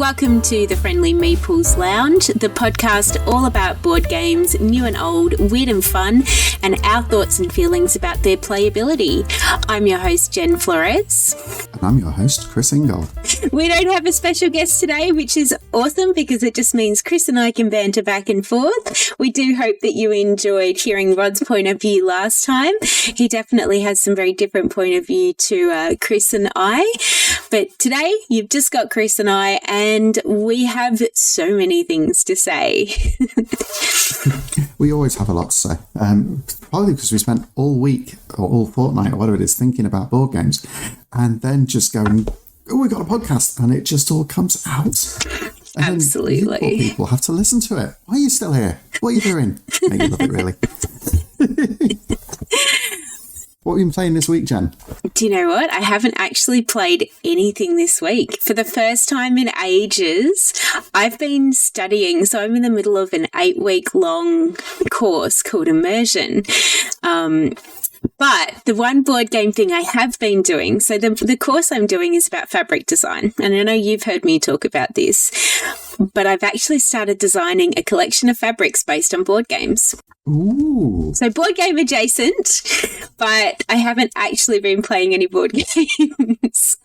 Welcome to the Friendly Meeples Lounge, the podcast all about board games, new and old, weird and fun, and our thoughts and feelings about their playability. I'm your host, Jen Florez. And I'm your host, Chris Ingold. We don't have a special guest today, which is awesome because it just means Chris and I can banter back and forth. We do hope that you enjoyed hearing Rod's point of view last time. He definitely has some very different point of view to Chris and I. But today, you've just got Chris and I, and we have so many things to say. We always have a lot to say. Probably because we spent all week or all fortnight or whatever it is thinking about board games and then just going, oh, we got a podcast, and it just all comes out. And absolutely. Then you people have to listen to it. Why are you still here? What are you doing? No, you love it, really. What have you been playing this week, Jen? Do you know what? I haven't actually played anything this week. For the first time in ages, I've been studying. So I'm in the middle of an 8-week-long course called Immersion. But the one board game thing I have been doing, so the course I'm doing is about fabric design. And I know you've heard me talk about this, but I've actually started designing a collection of fabrics based on board games. Ooh. So board game adjacent, but I haven't actually been playing any board games.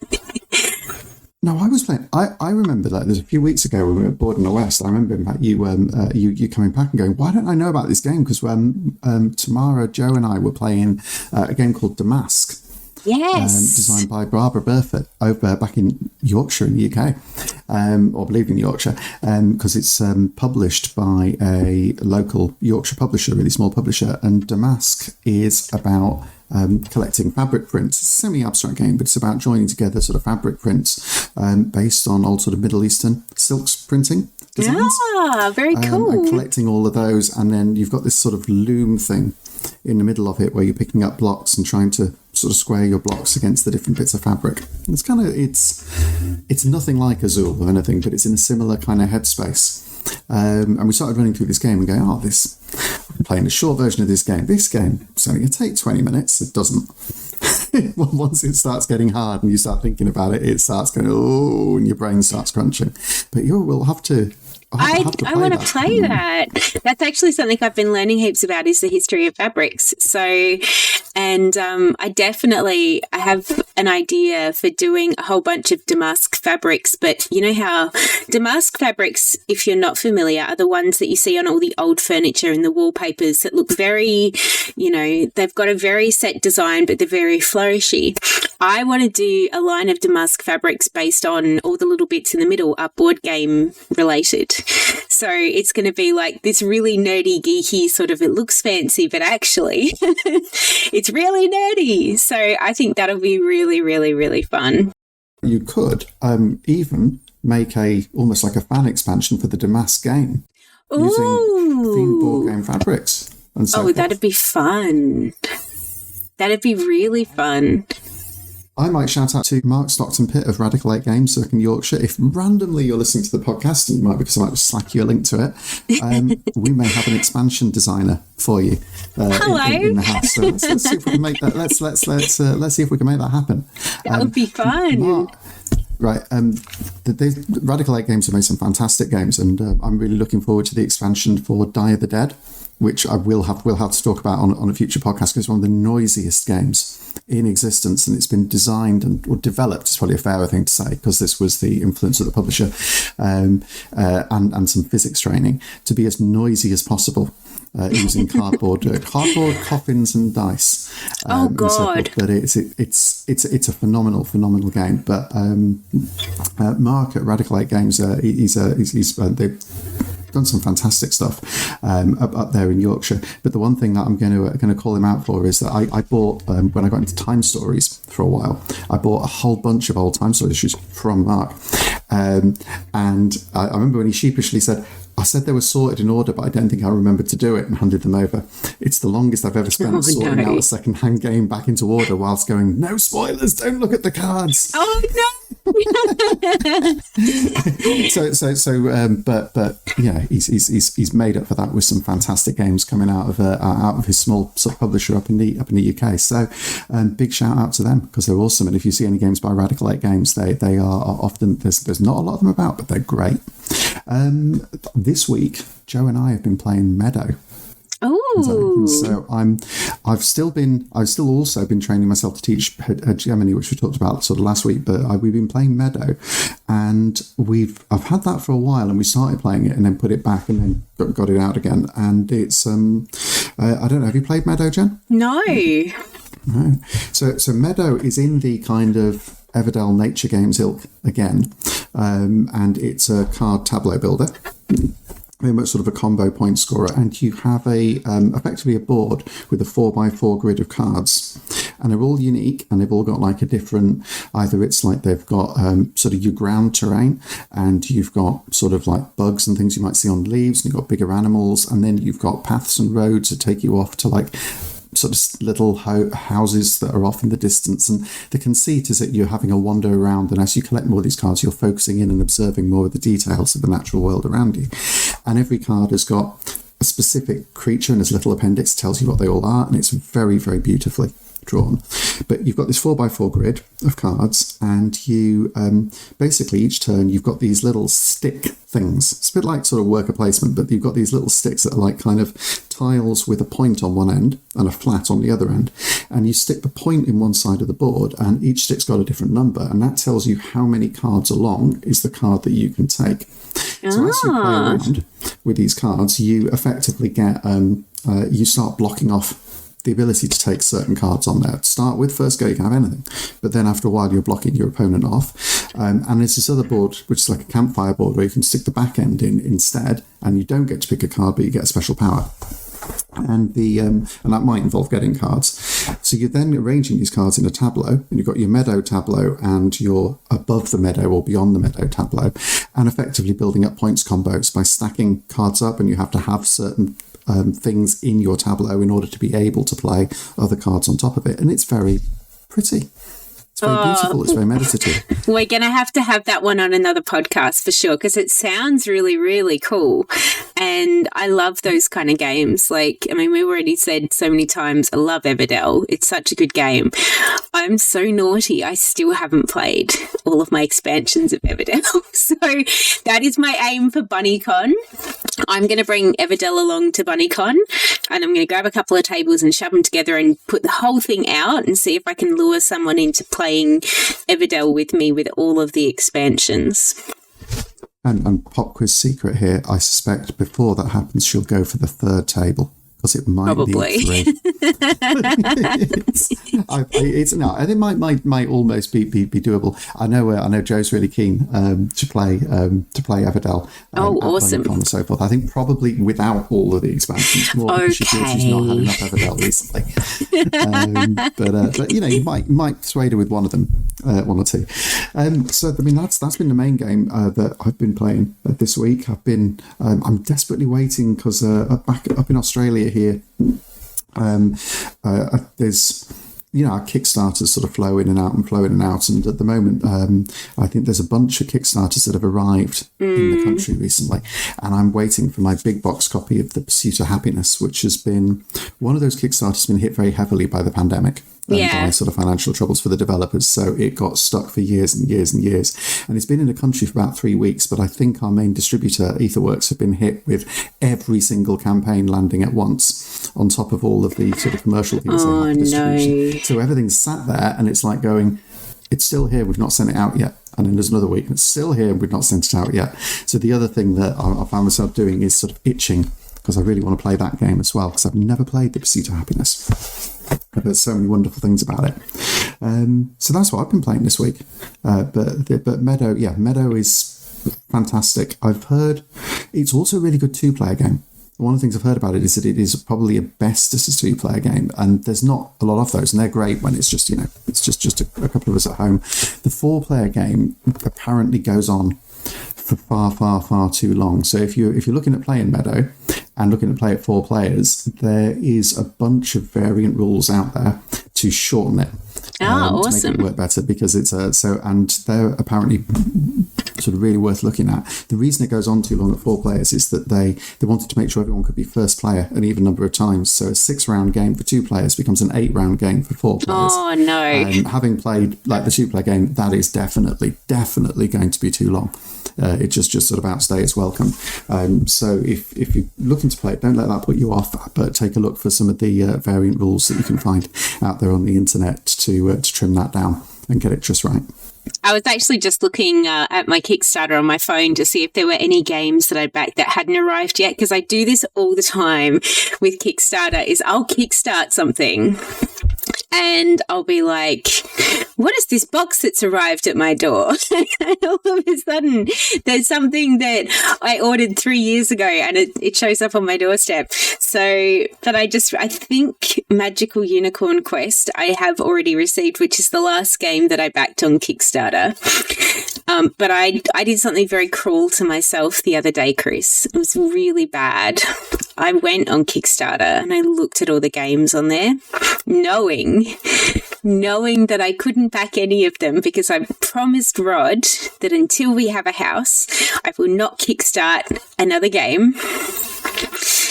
No, I was playing. I remember that there's a few weeks ago when we were at Board in the West. I remember you coming back and going, why don't I know about this game? Because when Tamara, Joe, and I were playing a game called Damask. Yes. Designed by Barbara Burford over back in Yorkshire in the UK, or I believe in Yorkshire, because it's published by a local Yorkshire publisher, a really small publisher. And Damask is about collecting fabric prints. It's a semi-abstract game, but it's about joining together sort of fabric prints based on old sort of Middle Eastern silks printing designs. Ah, very cool. And collecting all of those, and then you've got this sort of loom thing in the middle of it where you're picking up blocks and trying to sort of square your blocks against the different bits of fabric. It's kind of, it's nothing like Azul or anything, but it's in a similar kind of headspace. And we started running through this game and going, we're playing a short version of this game. This game is only going to take 20 minutes. It doesn't. Once it starts getting hard and you start thinking about it, it starts going, oh, and your brain starts crunching. But we'll have to... I want to play that. That's actually something I've been learning heaps about is the history of fabrics. So, and I have an idea for doing a whole bunch of damask fabrics, but you know how damask fabrics, if you're not familiar, are the ones that you see on all the old furniture and the wallpapers that look very, they've got a very set design, but they're very flourishy. I want to do a line of damask fabrics based on all the little bits in the middle are board game related. So it's going to be like this really nerdy, geeky sort of, it looks fancy, but actually it's really nerdy. So I think that'll be really, really, really fun. You could even make almost like a fan expansion for the Damask game. Ooh. Using themed board game fabrics. And so that'd be fun. That'd be really fun. I might shout out to Mark Stockton-Pitt of Radical 8 Games circa in Yorkshire. If randomly you're listening to the podcast, and you might, because I might just slack you a link to it, we may have an expansion designer for you in the house. So let's see if we can make that. Let's see if we can make that happen. That would be fun. Mark, right. The Radical 8 Games have made some fantastic games, and I'm really looking forward to the expansion for Die of the Dead, which I will have to talk about on a future podcast because it's one of the noisiest games in existence, and it's been designed or developed, it's probably a fairer thing to say, because this was the influence of the publisher and some physics training, to be as noisy as possible. Using cardboard coffins and dice. Oh God! But it's a phenomenal game. But Mark at Radical 8 Games, they've done some fantastic stuff up there in Yorkshire. But the one thing that I'm going to call him out for is that I bought when I got into Time Stories for a while, I bought a whole bunch of old Time Stories issues from Mark, and I remember when he sheepishly said, I said they were sorted in order, but I don't think I remembered to do it, and handed them over. It's the longest I've ever spent sorting out a second-hand game back into order whilst going, no spoilers, don't look at the cards. Oh, no. But yeah, he's made up for that with some fantastic games coming out of his small sort of publisher up in the UK. So big shout out to them, because they're awesome. And if you see any games by Radical 8 Games, they are often, there's not a lot of them about, but they're great. This week, Joe and I have been playing Meadow. Oh, so I've still also been training myself to teach hegemony, which we talked about sort of last week. But we've been playing Meadow, and I've had that for a while, and we started playing it and then put it back and then got it out again. And it's I don't know. Have you played Meadow, Jen? No. No. So Meadow is in the kind of Everdell nature games ilk again, and it's a card tableau builder. Very much sort of a combo point scorer, and you have effectively a board with a 4x4 grid of cards, and they're all unique, and they've all got like a different, either it's like they've got sort of your ground terrain, and you've got sort of like bugs and things you might see on leaves, and you've got bigger animals, and then you've got paths and roads that take you off to like sort of little houses that are off in the distance. And the conceit is that you're having a wander around, and as you collect more of these cards, you're focusing in and observing more of the details of the natural world around you. And every card has got a specific creature, and this little appendix tells you what they all are, and it's very, very beautifully drawn. But you've got this 4x4 grid of cards, and you basically each turn you've got these little stick things. It's a bit like sort of worker placement, but you've got these little sticks that are like kind of tiles with a point on one end and a flat on the other end, and you stick the point in one side of the board, and each stick's got a different number, and that tells you how many cards along is the card that you can take. So as you play around with these cards, you effectively get you start blocking off the ability to take certain cards on there. To start with, first go you can have anything, but then after a while you're blocking your opponent off. And there's this other board which is like a campfire board where you can stick the back end in instead, and you don't get to pick a card, but you get a special power. And that might involve getting cards. So you're then arranging these cards in a tableau, and you've got your meadow tableau and your above the meadow or beyond the meadow tableau, and effectively building up points combos by stacking cards up, and you have to have certain things in your tableau in order to be able to play other cards on top of it. And it's very pretty. It's very beautiful. It's very meditative. We're going to have that one on another podcast for sure, because it sounds really, really cool. And I love those kind of games. Like, I mean, we've already said so many times, I love Everdell. It's such a good game. I'm so naughty. I still haven't played all of my expansions of Everdell. So that is my aim for BunnyCon. I'm going to bring Everdell along to BunnyCon, and I'm going to grab a couple of tables and shove them together and put the whole thing out and see if I can lure someone into playing Everdell with me with all of the expansions. And pop quiz secret here, I suspect before that happens, she'll go for the third table, because it might probably need 3. And it might almost be doable. I know Joe's really keen to play Everdell. Awesome! And so forth. I think probably without all of the expansions, more because she's not had enough Everdell recently. But you might persuade her with one of them, one or two. So I mean that's been the main game that I've been playing this week. I'm desperately waiting because back up in Australia here, there's our Kickstarters sort of flow in and out, and at the moment I think there's a bunch of Kickstarters that have arrived in the country recently, and I'm waiting for my big box copy of The Pursuit of Happiness, which has been one of those Kickstarters that's been hit very heavily by the pandemic. By sort of financial troubles for the developers, so it got stuck for years and years and years, and it's been in the country for about 3 weeks. But I think our main distributor, Etherworks, have been hit with every single campaign landing at once, on top of all of the sort of commercial things they have for distribution. No. So everything's sat there, and it's like going, it's still here, we've not sent it out yet. And then there's another week, and it's still here, and we've not sent it out yet. So the other thing that I found myself doing is sort of itching, because I really want to play that game as well, because I've never played The Pursuit of Happiness. There's so many wonderful things about it. So that's what I've been playing this week. But Meadow is fantastic. I've heard it's also a really good 2-player game. One of the things I've heard about it is that it is probably a best as a 2-player game, and there's not a lot of those, and they're great when it's just it's just a couple of us at home. The 4-player game apparently goes on for far, far, far too long. So if you're looking at playing Meadow and looking to play it 4 players, there is a bunch of variant rules out there to shorten it. Awesome. To make it work better, because it's and they're apparently sort of really worth looking at. The reason it goes on too long at 4 players is that they wanted to make sure everyone could be first player an even number of times. So a 6-round game for 2 players becomes an 8-round game for 4 players. Oh no! Having played like the 2-player game, that is definitely going to be too long. It just sort of outstay its welcome. So if you're looking to play it, don't let that put you off, but take a look for some of the variant rules that you can find out there on the internet to trim that down and get it just right. I was actually just looking at my Kickstarter on my phone to see if there were any games that I'd backed that hadn't arrived yet, because I do this all the time with Kickstarter, is I'll kickstart something and I'll be like, what is this box that's arrived at my door? And all of a sudden, there's something that I ordered 3 years ago and it shows up on my doorstep. So, but I think Magical Unicorn Quest I have already received, which is the last game that I backed on Kickstarter. But I did something very cruel to myself the other day, Chris. It was really bad. I went on Kickstarter and I looked at all the games on there, knowing that I couldn't back any of them, because I promised Rod that until we have a house, I will not kickstart another game.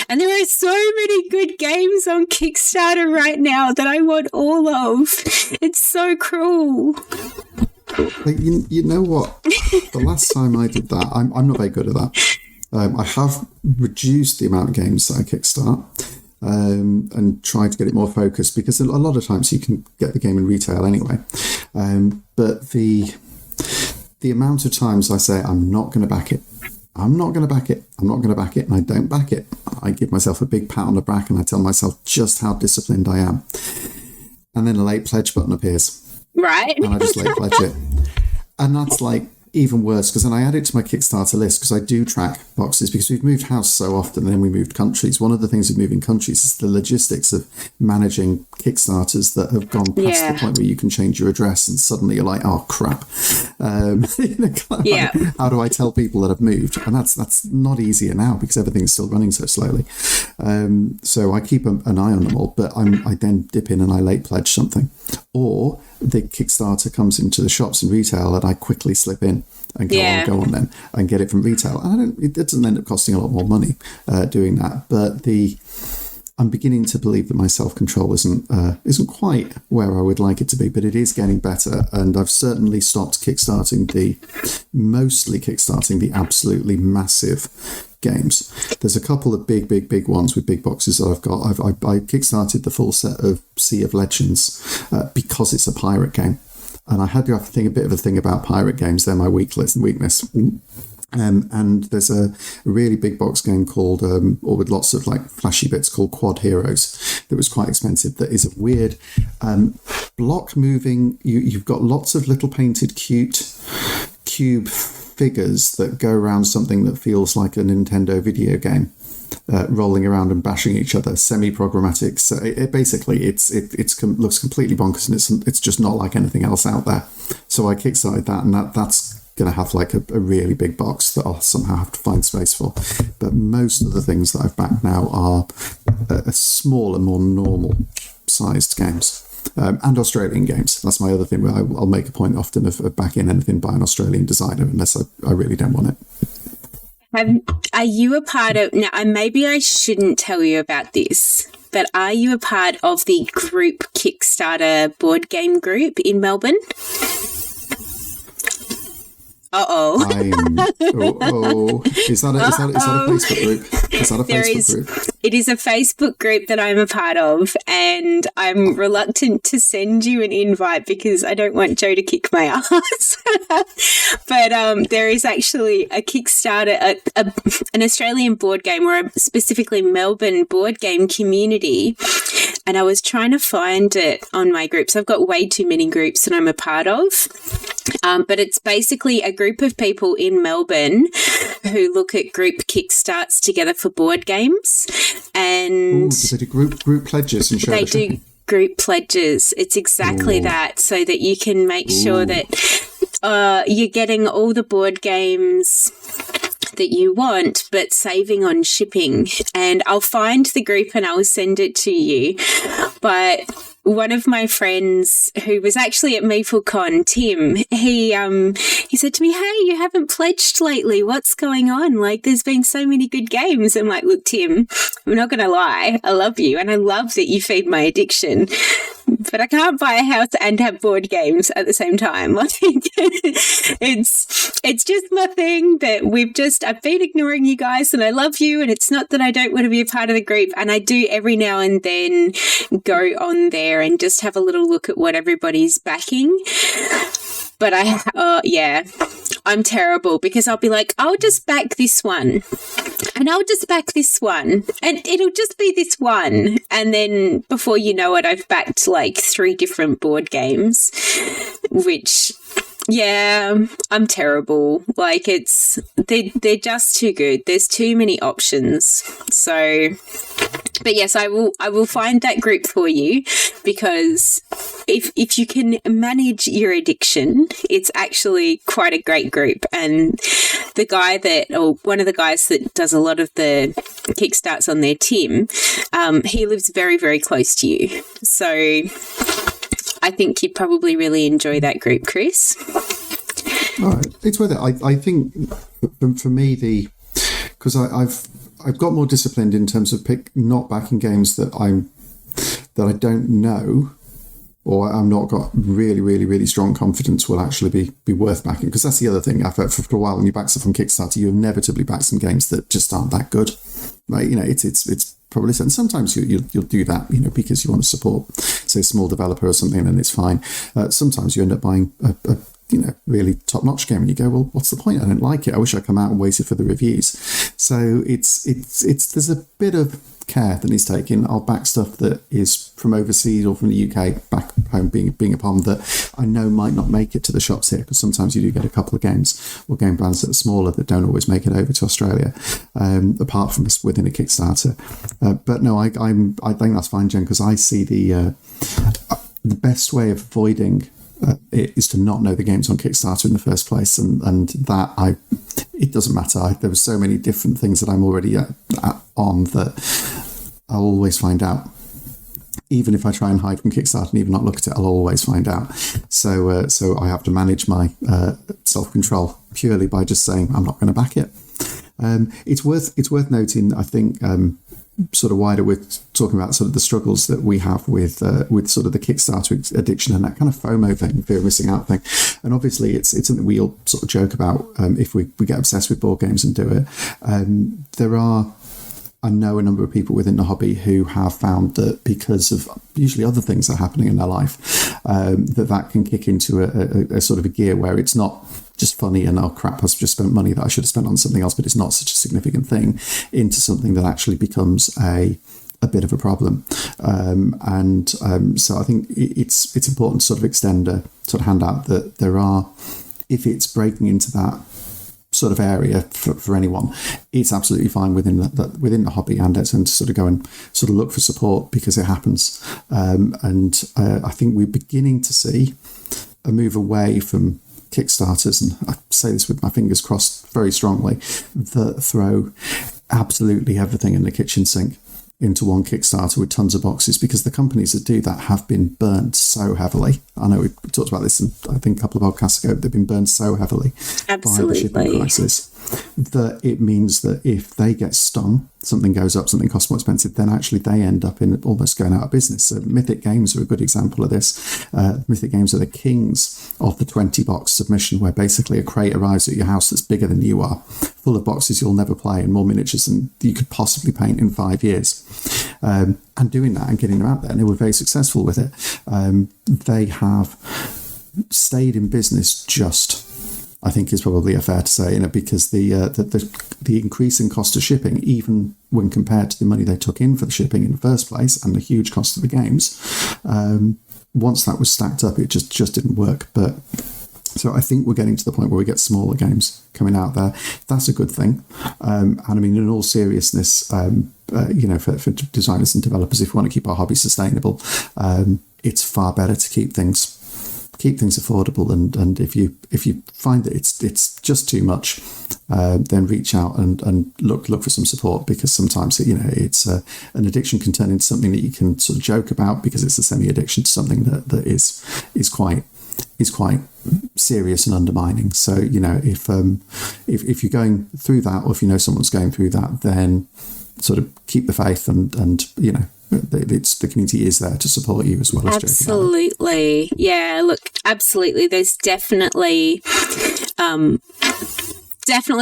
And there are so many good games on Kickstarter right now that I want all of. It's so cruel. Like, you know what? The last time I did that, I'm not very good at that. I have reduced the amount of games that I kickstart and tried to get it more focused, because a lot of times you can get the game in retail anyway. But the amount of times I say, I'm not going to back it, I'm not going to back it, I'm not going to back it, and I don't back it, I give myself a big pat on the back and I tell myself just how disciplined I am. And then a late pledge button appears. Right. And I just late pledge it. And that's like even worse, because then I add it to my Kickstarter list, because I do track boxes, because we've moved house so often and then we moved countries. One of the things of moving countries is the logistics of managing Kickstarters that have gone past the point where you can change your address and suddenly you're like, oh crap. How do I tell people that I've moved? And that's not easier now, because everything's still running so slowly. So I keep an eye on them all, but I then dip in and I late pledge something. Or the Kickstarter comes into the shops in retail and I quickly slip in and go on then and get it from retail. And it doesn't end up costing a lot more money doing that. But I'm beginning to believe that my self-control isn't quite where I would like it to be, but it is getting better. And I've certainly stopped mostly kickstarting the absolutely massive games. There's a couple of big ones with big boxes that I've got. I kickstarted the full set of Sea of Legends because it's a pirate game, and I had to have to think a bit of a thing about pirate games. They're my weakness. And there's a really big box game called, or with lots of like flashy bits, called Quad Heroes, that was quite expensive. That is a weird block moving. You've got lots of little painted cute cube figures that go around something that feels like a Nintendo video game, rolling around and bashing each other, semi-programmatic. So it looks completely bonkers, and it's just not like anything else out there. So I kickstarted that, and that's going to have like a really big box that I'll somehow have to find space for. But most of the things that I've backed now are a smaller, more normal sized games. And Australian games. That's my other thing, where I'll make a point often of backing anything by an Australian designer unless I really don't want it. Are you a part of, now maybe I shouldn't tell you about this, but are you a part of the group Kickstarter board game group in Melbourne? Uh-oh. Is that a Facebook group? Is that a Facebook group? It is a Facebook group that I'm a part of, and I'm reluctant to send you an invite because I don't want Joe to kick my ass. But there is actually a Kickstarter, an Australian board game, or specifically Melbourne board game community, and I was trying to find it on my groups. I've got way too many groups that I'm a part of. But it's basically a group of people in Melbourne who look at group kickstarts together for board games. And do they do group pledges and share? They do group pledges. It's exactly that, so that you can make sure that you're getting all the board games that you want, but saving on shipping. And I'll find the group and I'll send it to you. But one of my friends who was actually at MeepleCon, Tim, he said to me, "Hey, you haven't pledged lately. What's going on? Like, there's been so many good games." I'm like, "Look, Tim, I'm not going to lie. I love you, and I love that you feed my addiction. But I can't buy a house and have board games at the same time. Like, it's just my thing that I've been ignoring you guys, and I love you, and it's not that I don't want to be a part of the group. And I do every now and then go on there and just have a little look at what everybody's backing. But I'm terrible, because I'll be like, I'll just back this one, and I'll just back this one, and it'll just be this one. And then before you know it, I've backed like 3 different board games, which, yeah, I'm terrible. Like, they're just too good. There's too many options. So, but yes, I will find that group for you, because if you can manage your addiction, it's actually quite a great group. And one of the guys that does a lot of the kickstarts on their team, he lives very, very close to you. So I think you'd probably really enjoy that group, Chris. All right, it's worth it. I think for me, because I've got more disciplined in terms of not backing games that I don't know, or I'm not got really, really, really strong confidence will actually be worth backing. Because that's the other thing. For a while, when you back stuff from Kickstarter, you inevitably back some games that just aren't that good. Right? You know, it's probably, and sometimes you'll do that, you know, because you want to support, say, a small developer or something, and it's fine. Sometimes you end up buying a really top-notch game, and you go, well, what's the point? I don't like it. I wish I'd come out and waited for the reviews. So it's there's a bit of care that needs taken. I'll back stuff that is from overseas or from the UK back home, being upon that I know might not make it to the shops here, because sometimes you do get a couple of games or game brands that are smaller that don't always make it over to Australia, apart from this within a Kickstarter. But no, I think that's fine, Jen, because I see the best way of avoiding it is to not know the games on Kickstarter in the first place, and that it doesn't matter. There were so many different things that I'm already on that I'll always find out. Even if I try and hide from Kickstarter and even not look at it, I'll always find out. So I have to manage my self-control purely by just saying I'm not going to back it. It's worth noting, I think, sort of wider, with talking about sort of the struggles that we have with sort of the Kickstarter addiction and that kind of FOMO thing, fear of missing out thing. And obviously it's something we all sort of joke about if we get obsessed with board games and do it. I know a number of people within the hobby who have found that because of usually other things that are happening in their life, that can kick into a sort of a gear where it's not just funny and, oh crap, I've just spent money that I should have spent on something else, but it's not such a significant thing, into something that actually becomes a bit of a problem. So I think it's important to sort of extend a sort of hand out that there are, if it's breaking into that sort of area for anyone, it's absolutely fine within the hobby, and it's to sort of go and sort of look for support, because it happens. I think we're beginning to see a move away from Kickstarters, and I say this with my fingers crossed very strongly, that throw absolutely everything in the kitchen sink into one Kickstarter with tons of boxes, because the companies that do that have been burned so heavily. I know we talked about this in, I think, a couple of podcasts ago. They've been burned so heavily by the shipping crisis that it means that if they get stung, something goes up, something costs more expensive, then actually they end up in almost going out of business. So Mythic Games are a good example of this. Mythic Games are the kings of the 20-box submission, where basically a crate arrives at your house that's bigger than you are, full of boxes you'll never play and more miniatures than you could possibly paint in 5 years. And doing that and getting them out there, and they were very successful with it. They have stayed in business just, I think is probably fair to say, because the increase in cost of shipping, even when compared to the money they took in for the shipping in the first place and the huge cost of the games, once that was stacked up, it just didn't work. But so I think we're getting to the point where we get smaller games coming out there. That's a good thing. And I mean, in all seriousness, for designers and developers, if we want to keep our hobby sustainable, it's far better to keep things keep things affordable, and if you find that it's just too much, then reach out and look for some support, because sometimes it's an addiction can turn into something that you can sort of joke about, because it's a semi-addiction to something that is quite serious and undermining. So if you're going through that, or if you know someone's going through that, then sort of keep the faith, and the community is there to support you as well as absolutely. Yeah, look, absolutely. There's definitely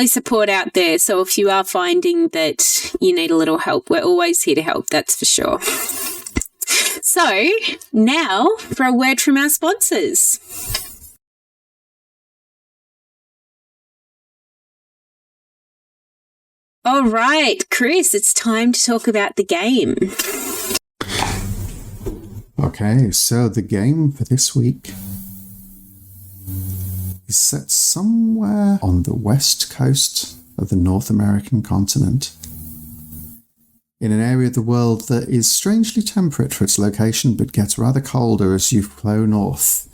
support out there. So if you are finding that you need a little help, we're always here to help. That's for sure. So now for a word from our sponsors. All right, Chris, it's time to talk about the game. Okay, so the game for this week is set somewhere on the west coast of the North American continent, in an area of the world that is strangely temperate for its location, but gets rather colder as you flow north.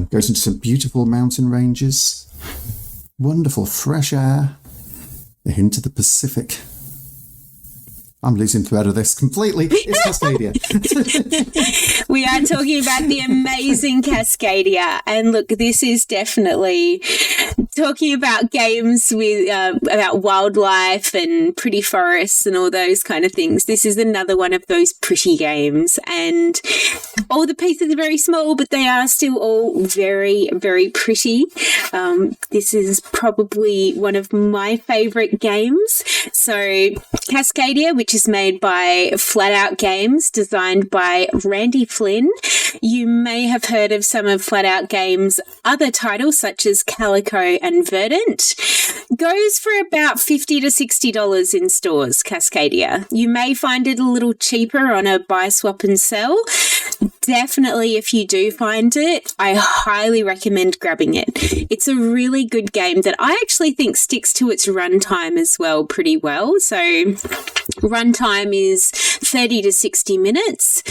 Goes into some beautiful mountain ranges, wonderful fresh air, a hint of the Pacific. I'm losing thread of this completely. It's Cascadia. We are talking about the amazing Cascadia. And look, this is definitely talking about games with about wildlife and pretty forests and all those kind of things. This is another one of those pretty games. And all the pieces are very small, but they are still all very, very pretty. This is probably one of my favourite games. So Cascadia, which is made by Flat Out Games, designed by Randy Flynn. You may have heard of some of Flat Out Games' other titles, such as Calico and Verdant. Goes for about $50 to $60 in stores, Cascadia. You may find it a little cheaper on a buy, swap and sell. Definitely, if you do find it, I highly recommend grabbing it. It's a really good game that I actually think sticks to its runtime as well pretty well. So runtime is 30 to 60 minutes.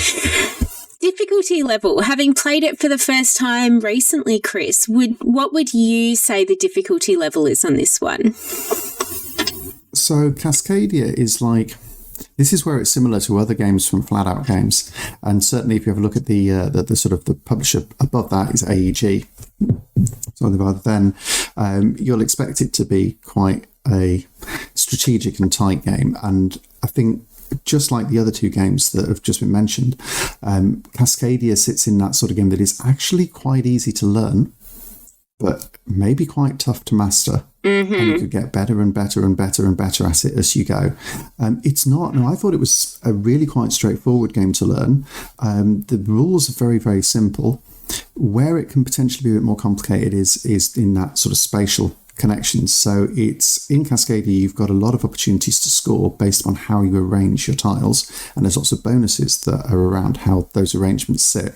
Difficulty level, having played it for the first time recently, Chris, what would you say the difficulty level is on this one? So Cascadia is like, this is where it's similar to other games from Flat Out Games, and certainly if you have a look at the sort of the publisher above that is AEG. So then you'll expect it to be quite a strategic and tight game, and I think just like the other two games that have just been mentioned, Cascadia sits in that sort of game that is actually quite easy to learn, but maybe quite tough to master. Mm-hmm. And you could get better and better and better and better at it as you go. It's not. No, I thought it was a really quite straightforward game to learn. The rules are very, very simple. Where it can potentially be a bit more complicated is in that sort of spatial connections. So it's in Cascadia, you've got a lot of opportunities to score based on how you arrange your tiles, and there's lots of bonuses that are around how those arrangements sit.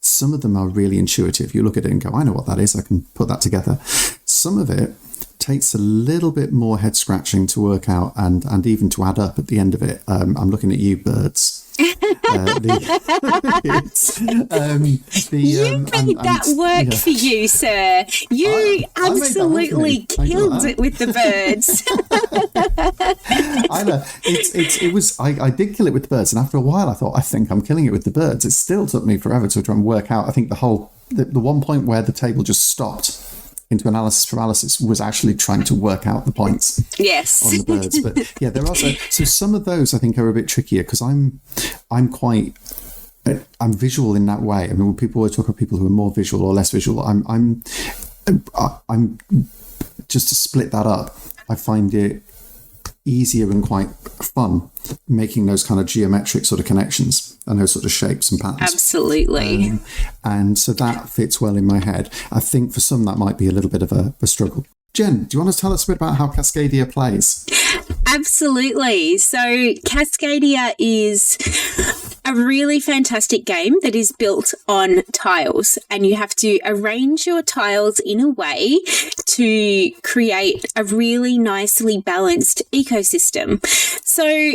Some of them are really intuitive. You look at it and go, I know what that is, I can put that together. Some of it takes a little bit more head scratching to work out and even to add up at the end of it. I'm looking at you, birds. You made that work for you, sir. You absolutely killed it with the birds. I know. It was. I did kill it with the birds, and after a while, I thought, I think I'm killing it with the birds. It still took me forever to try and work out. I think the one point where the table just stopped into analysis paralysis was actually trying to work out the points. Yes. On the birds. But yeah, there are so some of those I think are a bit trickier because I'm visual in that way. I mean, when people always talk about people who are more visual or less visual, I'm just to split that up, I find it easier and quite fun making those kind of geometric sort of connections and those sort of shapes and patterns. Absolutely. And so that fits well in my head. I think for some that might be a little bit of a struggle. Jen, do you want to tell us a bit about how Cascadia plays? Absolutely. So Cascadia is a really fantastic game that is built on tiles, and you have to arrange your tiles in a way to create a really nicely balanced ecosystem. So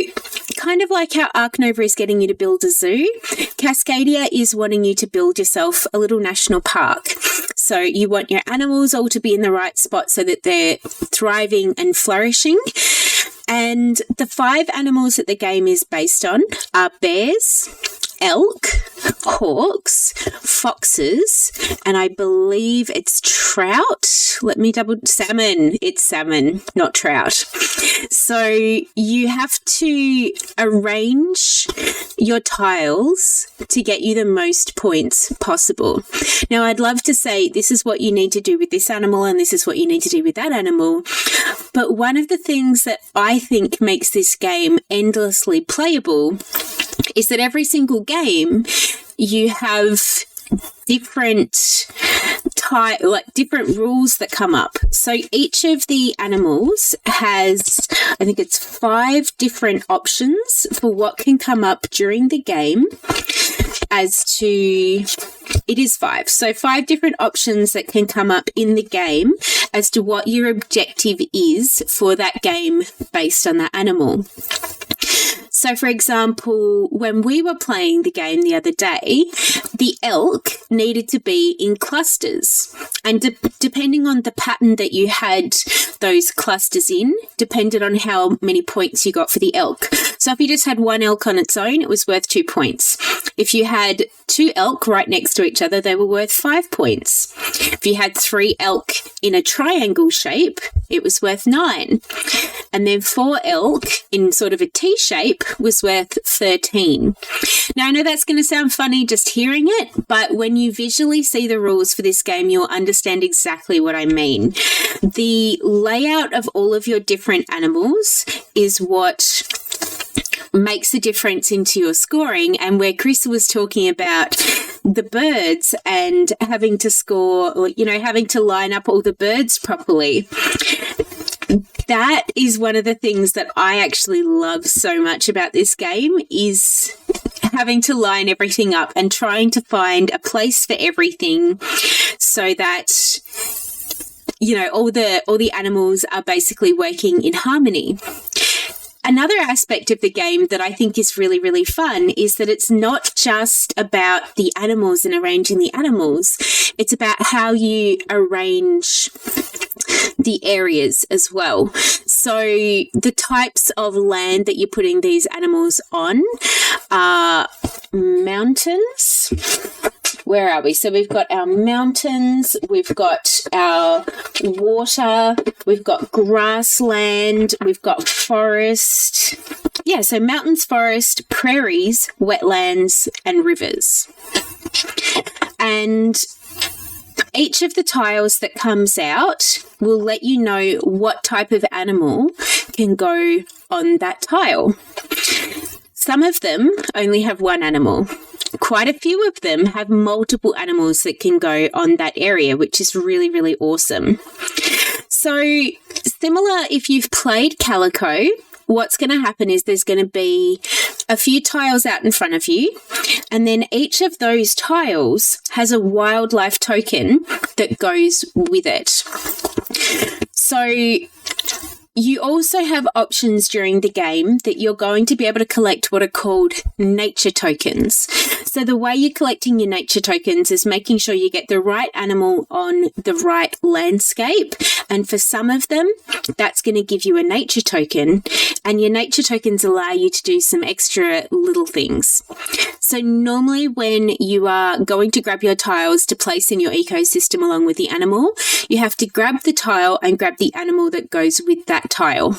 kind of like how Ark Nova is getting you to build a zoo, Cascadia is wanting you to build yourself a little national park. So you want your animals all to be in the right spot so that they're thriving and flourishing. And the 5 animals that the game is based on are bears, elk, hawks, foxes, and I believe it's trout. Salmon. It's salmon, not trout. So you have to arrange your tiles to get you the most points possible. Now, I'd love to say this is what you need to do with this animal and this is what you need to do with that animal. But one of the things that I think makes this game endlessly playable is that every single game you have different different rules that come up. So each of the animals has, I think it's 5 different options for what can come up during the game it is 5. So 5 different options that can come up in the game as to what your objective is for that game based on that animal. So, for example, when we were playing the game the other day, the elk needed to be in clusters. And depending on the pattern that you had those clusters in, depended on how many points you got for the elk. So if you just had one elk on its own, it was worth 2 points. If you had 2 elk right next to each other, they were worth 5 points. If you had 3 elk in a triangle shape, it was worth 9. And then 4 elk in sort of a T shape was worth 13. Now, I know that's going to sound funny just hearing it, but when you visually see the rules for this game, you'll understand exactly what I mean. The layout of all of your different animals is what makes a difference into your scoring, and where Chris was talking about the birds and having to score, or, having to line up all the birds properly. That is one of the things that I actually love so much about this game, is having to line everything up and trying to find a place for everything so that all the animals are basically working in harmony. Another aspect of the game that I think is really, really fun is that it's not just about the animals and arranging the animals. It's about how you arrange the areas as well. So the types of land that you're putting these animals on are mountains. Where are we? So we've got our mountains, we've got our water, we've got grassland, we've got forest. Yeah, so mountains, forest, prairies, wetlands, and rivers. And each of the tiles that comes out will let you know what type of animal can go on that tile. Some of them only have one animal. Quite a few of them have multiple animals that can go on that area, which is really, really awesome. So similar, if you've played Calico, what's going to happen is there's going to be a few tiles out in front of you, and then each of those tiles has a wildlife token that goes with it. So you also have options during the game that you're going to be able to collect what are called nature tokens. So the way you're collecting your nature tokens is making sure you get the right animal on the right landscape. And for some of them, that's going to give you a nature token. And your nature tokens allow you to do some extra little things. So normally when you are going to grab your tiles to place in your ecosystem along with the animal, you have to grab the tile and grab the animal that goes with that tile.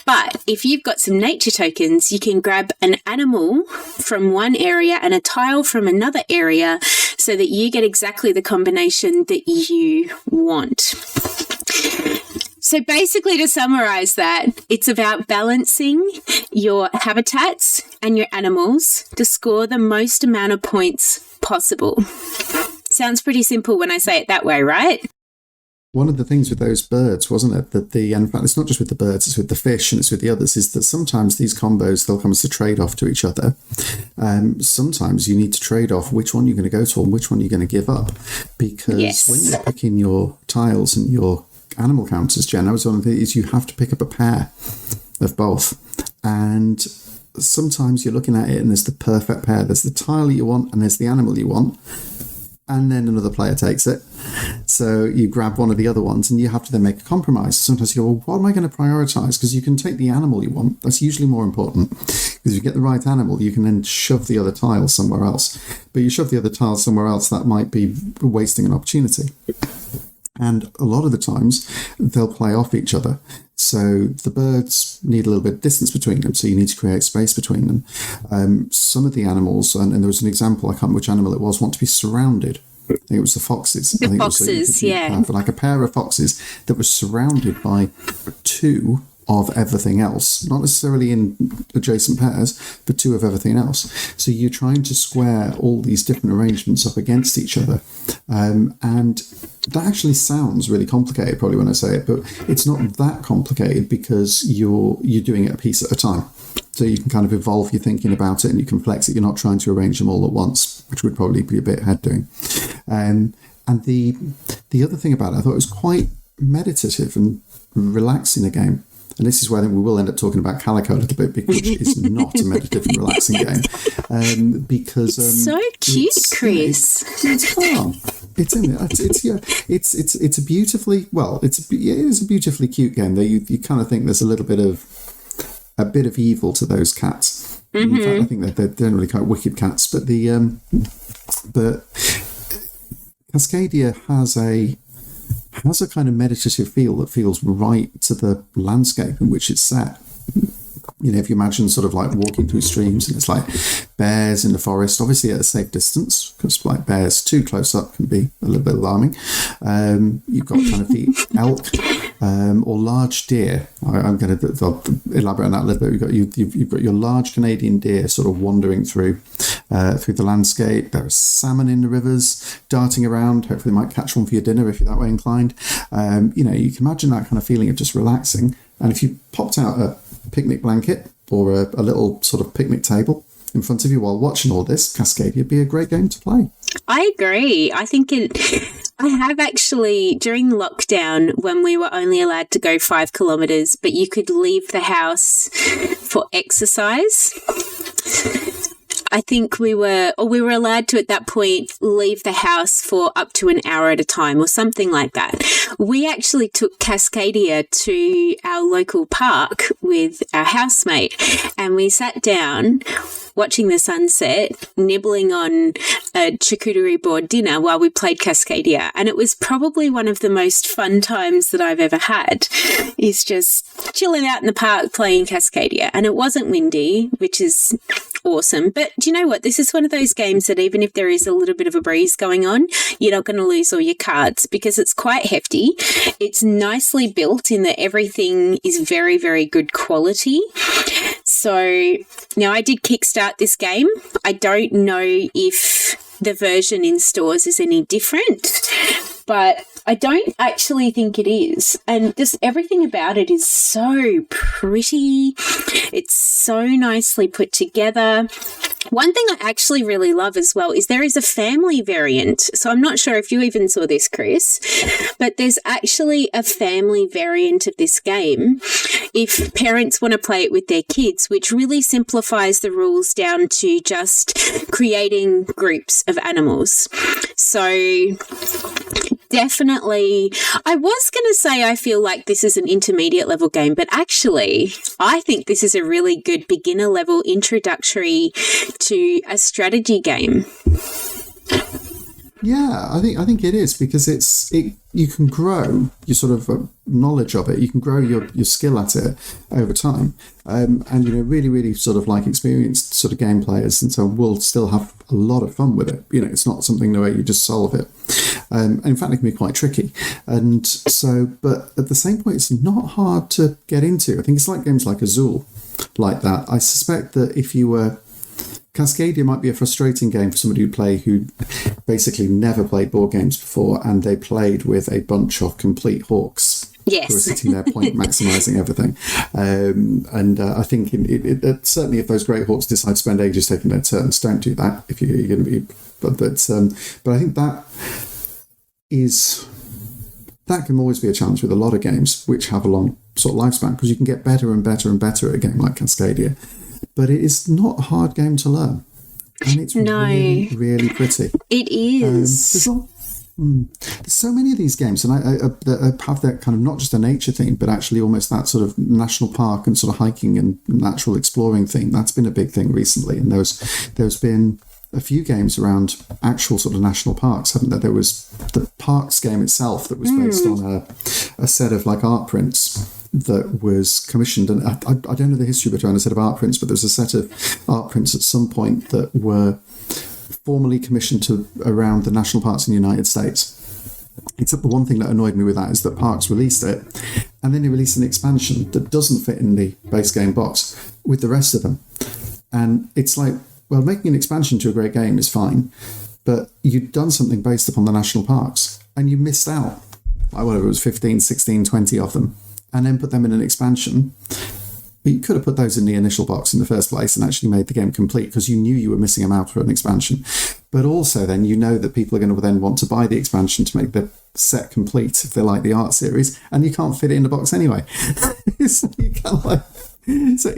But if you've got some nature tokens, you can grab an animal from one area and a tile from another area so that you get exactly the combination that you want. So basically, to summarize that, it's about balancing your habitats and your animals to score the most amount of points possible. Sounds pretty simple when I say it that way, right? one of the things with those birds, wasn't it, that in fact, it's not just with the birds, it's with the fish and it's with the others, is that sometimes these combos, they'll come as a trade-off to each other. Sometimes you need to trade off which one you're going to go to and which one you're going to give up. Because when you're picking your tiles and your animal counters, Jen, that was one of the things, you have to pick up a pair of both. And sometimes you're looking at it and there's the perfect pair. There's the tile you want and there's the animal you want. And then another player takes it. So you grab one of the other ones and you have to then make a compromise. Sometimes you go, well, what am I going to prioritise? Because you can take the animal you want. That's usually more important. Because if you get the right animal, you can then shove the other tile somewhere else. But you shove the other tile somewhere else, that might be wasting an opportunity. And a lot of the times, they'll play off each other. So the birds need a little bit of distance between them, so you need to create space between them. Some of the animals, and there was an example, I can't remember which animal it was, want to be surrounded. I think it was the foxes. The foxes, yeah. For like a pair of foxes that was surrounded by two of everything else, not necessarily in adjacent pairs, but two of everything else. So you're trying to square all these different arrangements up against each other. And that actually sounds really complicated probably when I say it, but it's not that complicated because you're doing it a piece at a time. So you can kind of evolve your thinking about it and you can flex it. You're not trying to arrange them all at once, which would probably be a bit head doing. And the other thing about it, I thought it was quite meditative and relaxing a game. And this is where I think we will end up talking about Calico a little bit, because it's not a meditative and relaxing game. Because it's so cute, Chris. It's calm. It's in it. It's a beautifully it is a beautifully cute game. Though you kind of think there's a bit of evil to those cats. Mm-hmm. In fact, I think they're generally quite wicked cats. But but Cascadia has a kind of meditative feel that feels right to the landscape in which it's set. You know, if you imagine sort of like walking through streams and it's like bears in the forest, obviously at a safe distance, because like bears too close up can be a little bit alarming. You've got kind of the elk or large deer. I'll elaborate on that a little bit. You've got your large Canadian deer sort of wandering through the landscape. There are salmon in the rivers darting around. Hopefully you might catch one for your dinner if you're that way inclined. You can imagine that kind of feeling of just relaxing. And if you popped out a picnic blanket or a little sort of picnic table in front of you while watching all this, Cascadia would be a great game to play. I agree. I think I have actually, during lockdown, when we were only allowed to go 5 kilometres, but you could leave the house for exercise. I think we were allowed to at that point leave the house for up to an hour at a time or something like that. We actually took Cascadia to our local park with our housemate and we sat down watching the sunset, nibbling on a charcuterie board dinner while we played Cascadia. And it was probably one of the most fun times that I've ever had, is just chilling out in the park playing Cascadia. And it wasn't windy, which is awesome. But do you know what? This is one of those games that even if there is a little bit of a breeze going on, you're not going to lose all your cards because it's quite hefty. It's nicely built in that everything is very, very good quality. So now I did kickstart this game. I don't know if the version in stores is any different, but I don't actually think it is. And just everything about it is so pretty. It's so nicely put together. One thing I actually really love as well is there is a family variant. So I'm not sure if you even saw this, Chris, but there's actually a family variant of this game if parents want to play it with their kids, which really simplifies the rules down to just creating groups of animals. So definitely, I was going to say I feel like this is an intermediate level game, but actually I think this is a really good beginner level introductory to a strategy game. Yeah, I think it is, because you can grow your sort of knowledge of it. You can grow your skill at it over time, and really, really sort of like experienced sort of game players, and so will still have a lot of fun with it. It's not something where you just solve it. In fact, it can be quite tricky, and so, but at the same point, it's not hard to get into. I think it's like games like Azul, like that. I suspect that if you were Cascadia might be a frustrating game for somebody who basically never played board games before, and they played with a bunch of complete hawks. Yes. Who are sitting there point maximising everything. I think certainly if those great hawks decide to spend ages taking their turns, don't do that if you're going to be... But I think that can always be a challenge with a lot of games which have a long sort of lifespan, because you can get better and better and better at a game like Cascadia. But it is not a hard game to learn. And it's really, really pretty. It is. There's so many of these games, and I have that kind of not just a nature theme, but actually almost that sort of national park and sort of hiking and natural exploring thing. That's been a big thing recently, and there's been a few games around actual sort of national parks, haven't there? There was the parks game itself that was based on a set of like art prints that was commissioned, and I don't know the history behind a set of art prints, but there was a set of art prints at some point that were formally commissioned to around the national parks in the United States. Except the one thing that annoyed me with that is that Parks released it, and then they released an expansion that doesn't fit in the base game box with the rest of them. And it's like, well, making an expansion to a great game is fine, but you'd done something based upon the national parks, and you missed out, whatever it was, 15, 16, 20 of them, and then put them in an expansion. But you could have put those in the initial box in the first place and actually made the game complete, because you knew you were missing them out for an expansion. But also then you know that people are going to then want to buy the expansion to make the set complete if they like the art series, and you can't fit it in the box anyway. So you kind of like... So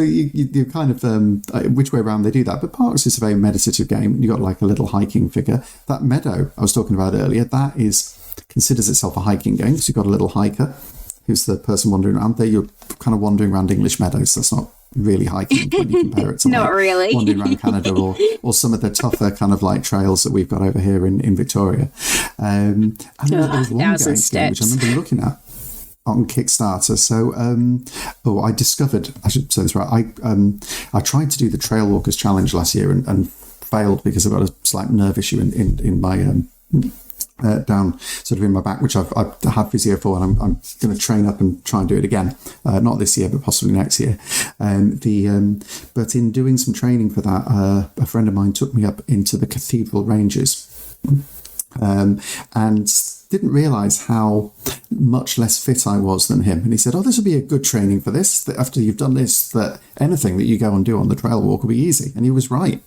you kind of which way around they do that. But Parks is a very meditative game. You got like a little hiking figure. That meadow I was talking about earlier, that considers itself a hiking game. So you've got a little hiker who's the person wandering around there. You're kind of wandering around English meadows. That's not really hiking when you compare it to not really wandering around Canada or some of the tougher kind of like trails that we've got over here in Victoria. And there was one game which I remember looking at on Kickstarter. So, I discovered, I should say this right, I tried to do the Trail Walkers Challenge last year and failed because I've got a slight nerve issue in my down sort of in my back, which I've had physio for, and I'm going to train up and try and do it again, not this year but possibly next year. But in doing some training for that, a friend of mine took me up into the Cathedral Ranges, and didn't realise how much less fit I was than him. And he said, this will be a good training for this, that after you've done this, that anything that you go and do on the trail walk will be easy. And he was right,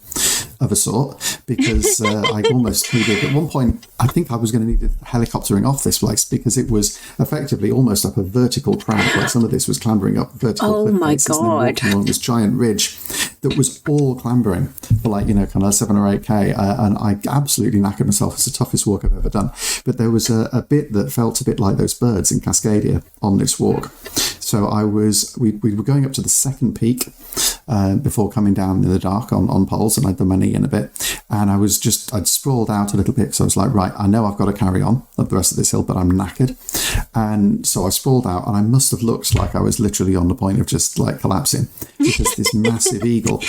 of a sort, because I almost needed, at one point, I think I was going to need helicoptering off this place, because it was effectively almost up a vertical track, like some of this was clambering up vertical cliff faces, and then walking along this giant ridge that was all clambering for like, kind of 7 or 8K, and I absolutely knackered myself. It's the toughest walk I've ever done. But there was a bit that felt a bit like those birds in Cascadia on this walk. So we were going up to the second peak before coming down in the dark on poles, and I'd done my knee in a bit, and I'd sprawled out a little bit, so I was like, right, I know I've got to carry on up the rest of this hill, but I'm knackered. And so I sprawled out, and I must have looked like I was literally on the point of just like collapsing, because this massive eagle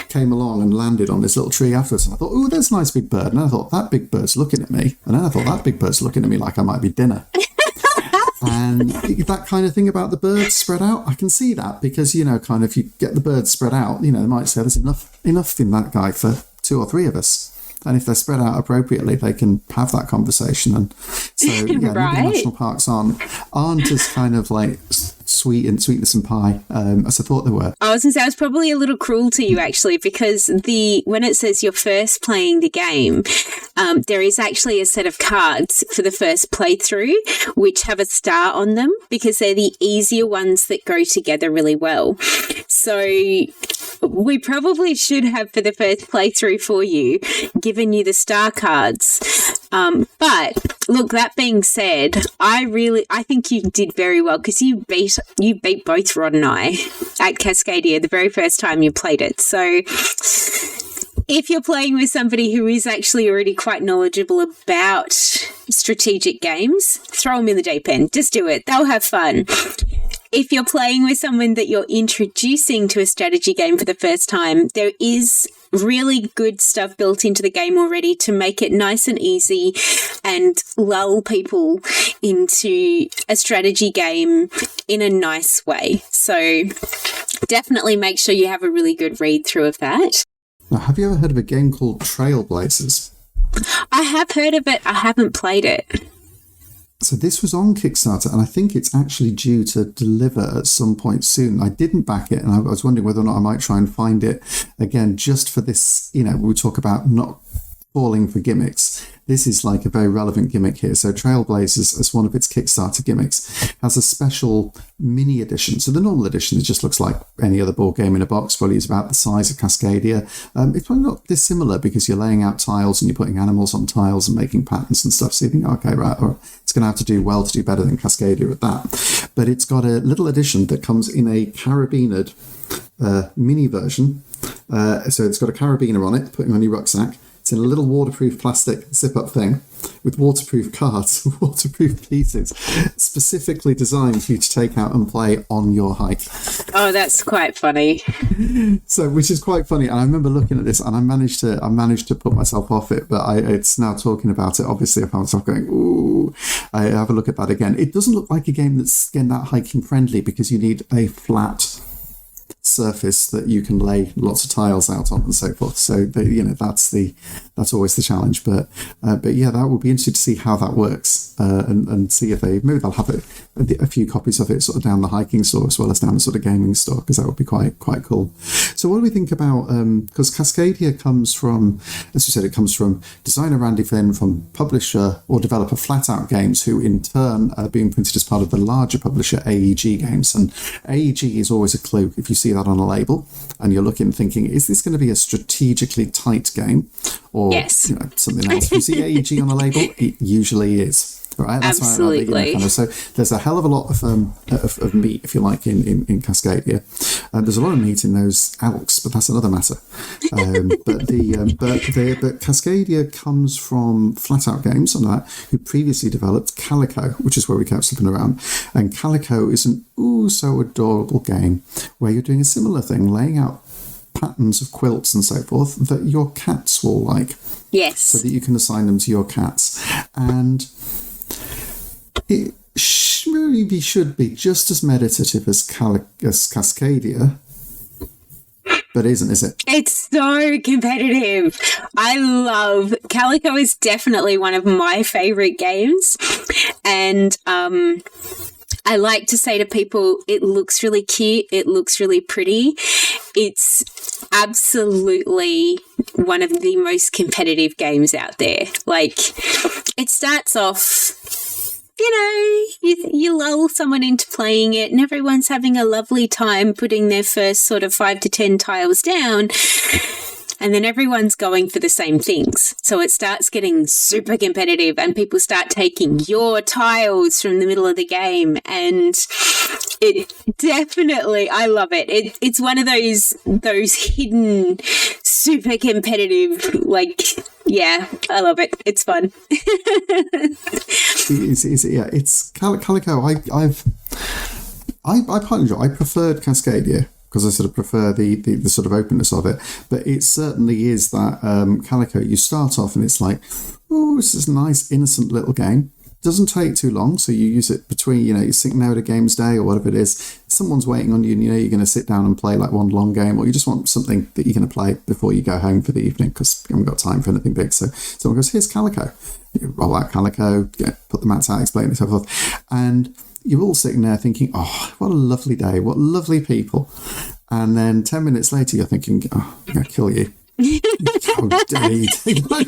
came along and landed on this little tree afterwards, and I thought, there's a nice big bird, and I thought, that big bird's looking at me, and then I thought, that big bird's looking at me like I might be dinner. And that kind of thing about the birds spread out, I can see that, because, kind of, you get the birds spread out, they might say there's enough in that guy for 2 or 3 of us. And if they're spread out appropriately, they can have that conversation. And so, yeah, right. Maybe national parks aren't as kind of like sweet and sweetness and pie as I thought they were. I was going to say, I was probably a little cruel to you, actually, because when it says you're first playing the game, there is actually a set of cards for the first playthrough which have a star on them, because they're the easier ones that go together really well. So we probably should have, for the first playthrough for you, given you the star cards. But look, that being said, I think you did very well, because you beat both Rod and I at Cascadia the very first time you played it. So if you're playing with somebody who is actually already quite knowledgeable about strategic games, throw them in the deep end. Just do it. They'll have fun. If you're playing with someone that you're introducing to a strategy game for the first time, there is really good stuff built into the game already to make it nice and easy and lull people into a strategy game in a nice way. So definitely make sure you have a really good read through of that. I have you ever heard of a game called Trailblazers? I have heard of it. I haven't played it. So this was on Kickstarter, and I think it's actually due to deliver at some point soon. I didn't back it, and I was wondering whether or not I might try and find it again, just for this, we talk about not falling for gimmicks. This is like a very relevant gimmick here. So Trailblazers, as one of its Kickstarter gimmicks, has a special mini edition. So the normal edition, it just looks like any other board game in a box. Probably it's about the size of Cascadia. It's probably not dissimilar because you're laying out tiles and you're putting animals on tiles and making patterns and stuff. So you think, okay, right, it's going to have to do well to do better than Cascadia at that. But it's got a little edition that comes in a carabiner mini version. So it's got a carabiner on it, putting on your rucksack. It's in a little waterproof plastic zip-up thing with waterproof cards, waterproof pieces, specifically designed for you to take out and play on your hike. Oh, that's quite funny. So, which is quite funny. And I remember looking at this, and I managed to put myself off it. But it's now talking about it. Obviously, I found myself going, ooh, I have a look at that again. It doesn't look like a game that's again that hiking friendly because you need a flat surface that you can lay lots of tiles out on and so forth. So that's always the challenge. But yeah, that would be interesting to see how that works and see if maybe they'll have a few copies of it sort of down the hiking store as well as down the sort of gaming store, because that would be quite cool. So what do we think about because Cascadia comes from, as you said, it comes from designer Randy Flynn, from publisher or developer Flat Out Games, who in turn are being printed as part of the larger publisher AEG Games. And AEG is always a clue if you see that on a label and you're looking thinking, is this going to be a strategically tight game or yes, something else? If you see AEG on a label, it usually is. Right? That's absolutely. So there's a hell of a lot of meat, if you like, in Cascadia. There's a lot of meat in those elks, but that's another matter. But Cascadia comes from Flat Out Games on that, who previously developed Calico, which is where we kept slipping around. And Calico is an so adorable game where you're doing a similar thing, laying out patterns of quilts and so forth that your cats will like. Yes. So that you can assign them to your cats. And it maybe should be just as meditative as Cascadia, but isn't, is it? It's so competitive. I love Calico. Is definitely one of my favorite games, and I like to say to people, it looks really cute, it looks really pretty. It's absolutely one of the most competitive games out there. Like, it starts off, you lull someone into playing it and everyone's having a lovely time putting their first sort of 5 to 10 tiles down. And then everyone's going for the same things. So it starts getting super competitive and people start taking your tiles from the middle of the game. And it definitely, I love it. It's one of those hidden, super competitive, yeah, I love it. It's fun. It's Calico. I quite enjoy. I preferred Cascadia, because I sort of prefer the sort of openness of it. But it certainly is that Calico, you start off and it's like, oh, this is a nice, innocent little game. It doesn't take too long, so you use it between, you think now at a games day or whatever it is. Someone's waiting on you and you're going to sit down and play like one long game, or you just want something that you're going to play before you go home for the evening because you haven't got time for anything big. So someone goes, here's Calico. You roll out Calico, put the mats out, explain it, and so forth. And you're all sitting there thinking, oh, what a lovely day, what lovely people. And then 10 minutes later, you're thinking, oh, I'm going to kill you. How dare you take my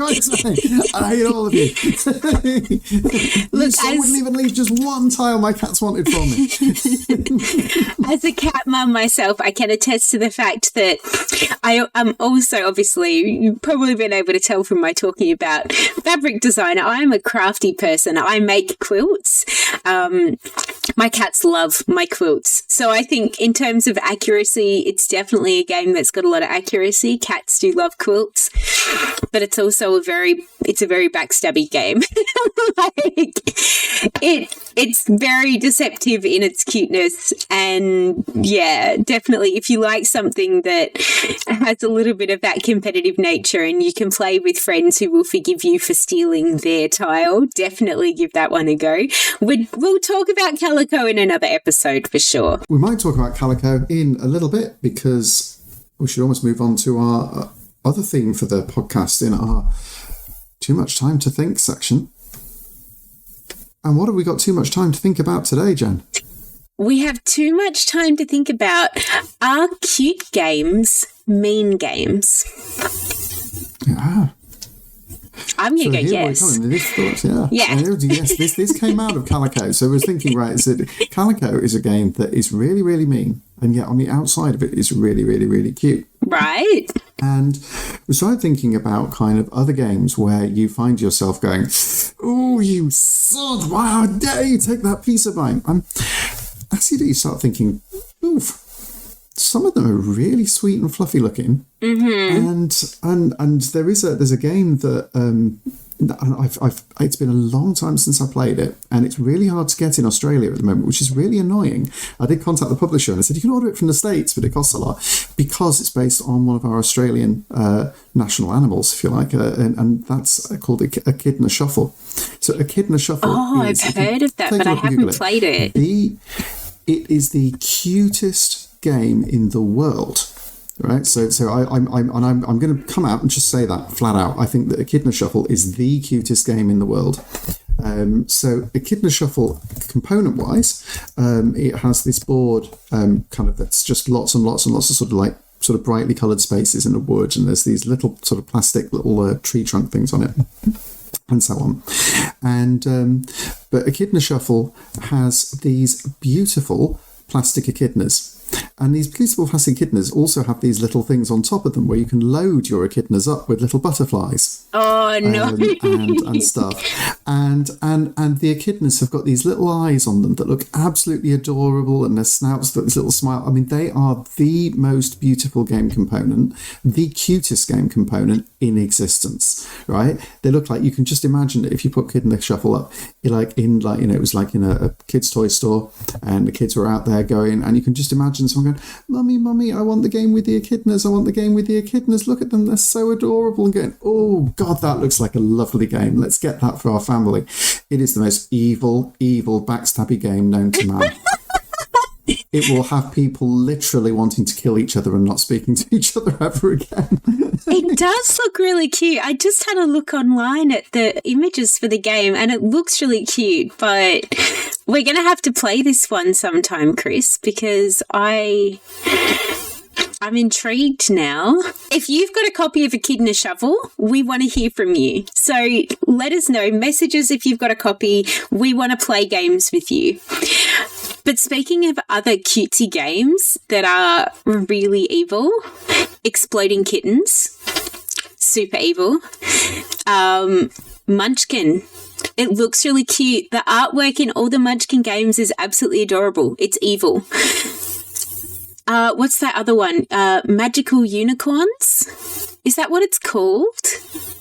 I hate all of you. Look, I wouldn't even leave just one tile my cats wanted from me. As a cat mum myself, I can attest to the fact that I am also, obviously, you've probably been able to tell from my talking about fabric designer, I'm a crafty person. I make quilts. My cats love my quilts. So I think in terms of accuracy, it's definitely a game that's got a lot of accuracy. Cats do love quilts, but it's also a very backstabby game. It's very deceptive in its cuteness, and yeah, definitely if you like something that has a little bit of that competitive nature and you can play with friends who will forgive you for stealing their tile, definitely give that one a go. We'll talk about Calico in another episode for sure. We might talk about Calico in a little bit because we should almost move on to other theme for the podcast in our Too Much Time to Think section. And what have we got too much time to think about today, Jen? We have too much time to think about, are cute games mean games? Yeah. I'm going to go yes. Yeah. Yes, this came out of Calico. So I was thinking, right, so Calico is a game that is really, really mean. And yet on the outside of it is really, really, really cute. Right. And we started thinking about kind of other games where you find yourself going, oh, you sod, wow, how dare you take that piece of mine? And as you do, you start thinking, oof. Some of them are really sweet and fluffy looking, and there's a game that it's been a long time since I played it, and it's really hard to get in Australia at the moment, which is really annoying. I did contact the publisher and I said, you can order it from the States, but it costs a lot because it's based on one of our Australian national animals, if you like, and that's called Echidna Shuffle. So Echidna Shuffle. Oh, I've heard of that, but I haven't played it. It is the cutest game in the world, right? So I'm going to come out and just say that flat out. I think that Echidna Shuffle is the cutest game in the world. So Echidna Shuffle, component wise, it has this board kind of that's just lots and lots and lots of sort of brightly coloured spaces in the wood, and there's these little sort of plastic little tree trunk things on it, and so on. And but Echidna Shuffle has these beautiful plastic echidnas. And these beautiful plastic echidnas also have these little things on top of them where you can load your echidnas up with little butterflies. Oh no! And stuff. And the echidnas have got these little eyes on them that look absolutely adorable, and their snouts got this little smile. I mean, they are the most beautiful game component, the cutest game component in existence. Right? They look like, you can just imagine that if you put Echidna Shuffle up, it was like in a kid's toy store, and the kids were out there going, and you can just imagine someone going, Mummy, I want the game with the echidnas. I want the game with the echidnas. Look at them. They're so adorable. And going, oh, God, that looks like a lovely game. Let's get that for our family. It is the most evil, backstabby game known to man. It will have people literally wanting to kill each other and not speaking to each other ever again. It does look really cute. I just had a look online at the images for the game, and it looks really cute, but we're going to have to play this one sometime, Chris, because I'm intrigued now. If you've got a copy of Echidna Shuffle, we want to hear from you. So let us know. Messages if you've got a copy. We want to play games with you. But speaking of other cutesy games that are really evil, Exploding Kittens, super evil. Munchkin. It looks really cute. The artwork in all the Munchkin games is absolutely adorable. It's evil. What's that other one? Magical Unicorns? Is that what it's called?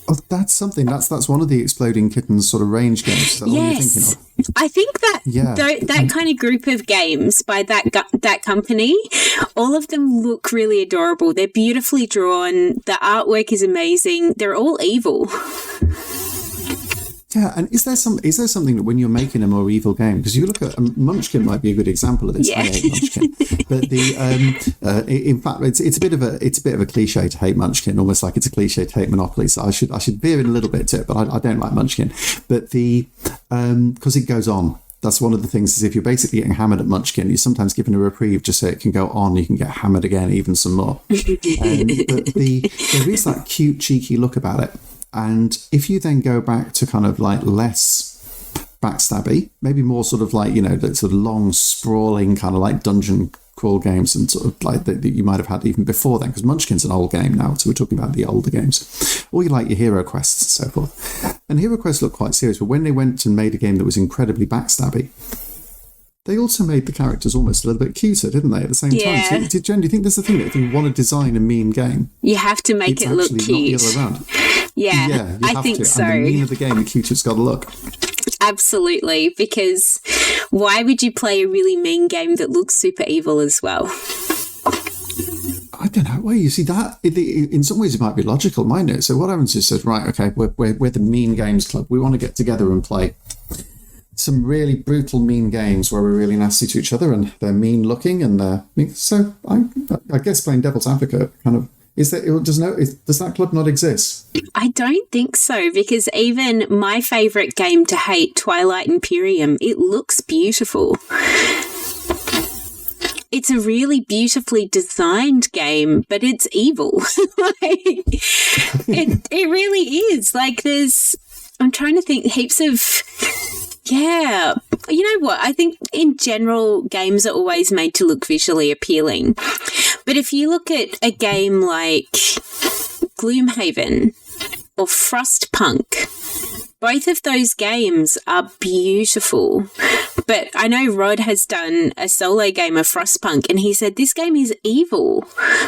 Oh, that's something. That's one of the Exploding Kittens sort of range games. Is that what you're thinking of? I think that that kind of group of games by that company, all of them look really adorable. They're beautifully drawn. The artwork is amazing. They're all evil. Yeah, and is there something that when you're making a more evil game, because you look at Munchkin might be a good example of this. Yeah. I hate Munchkin, but in fact it's a bit of a cliche to hate Munchkin, almost like it's a cliche to hate Monopoly. So I should veer in a little bit to it, but I don't like Munchkin. But because it goes on. That's one of the things, is if you're basically getting hammered at Munchkin, you're sometimes given a reprieve just so it can go on. You can get hammered again, even some more. But there is that cute, cheeky look about it. And if you then go back to kind of like less backstabby, maybe more sort of like, the sort of long, sprawling kind of like dungeon crawl games and sort of like that you might have had even before then, because Munchkin's an old game now, so we're talking about the older games. Or you like your Hero Quests and so forth. And Hero Quests look quite serious, but when they went and made a game that was incredibly backstabby, they also made the characters almost a little bit cuter, didn't they, at the same time? So, Jen, do you think there's the thing that if you want to design a mean game, you have to make it look cute? Not the other way around. Yeah, I think so. And the meaner the game, the cuter it's got to look. Absolutely, because why would you play a really mean game that looks super evil as well? I don't know. Well, you see that in some ways it might be logical, mightn't it? So what happens is says, right, okay, we're the Mean Games Club. We want to get together and play some really brutal, mean games where we're really nasty to each other and they're mean looking and they're mean. So I guess playing devil's advocate, kind of Does that club not exist? I don't think so, because even my favourite game to hate, Twilight Imperium, it looks beautiful. It's a really beautifully designed game, but it's evil. It really is. Like, I'm trying to think, heaps of... Yeah. You know what? I think in general, games are always made to look visually appealing. But if you look at a game like Gloomhaven or Frostpunk, both of those games are beautiful. But I know Rod has done a solo game of Frostpunk, and he said this game is evil.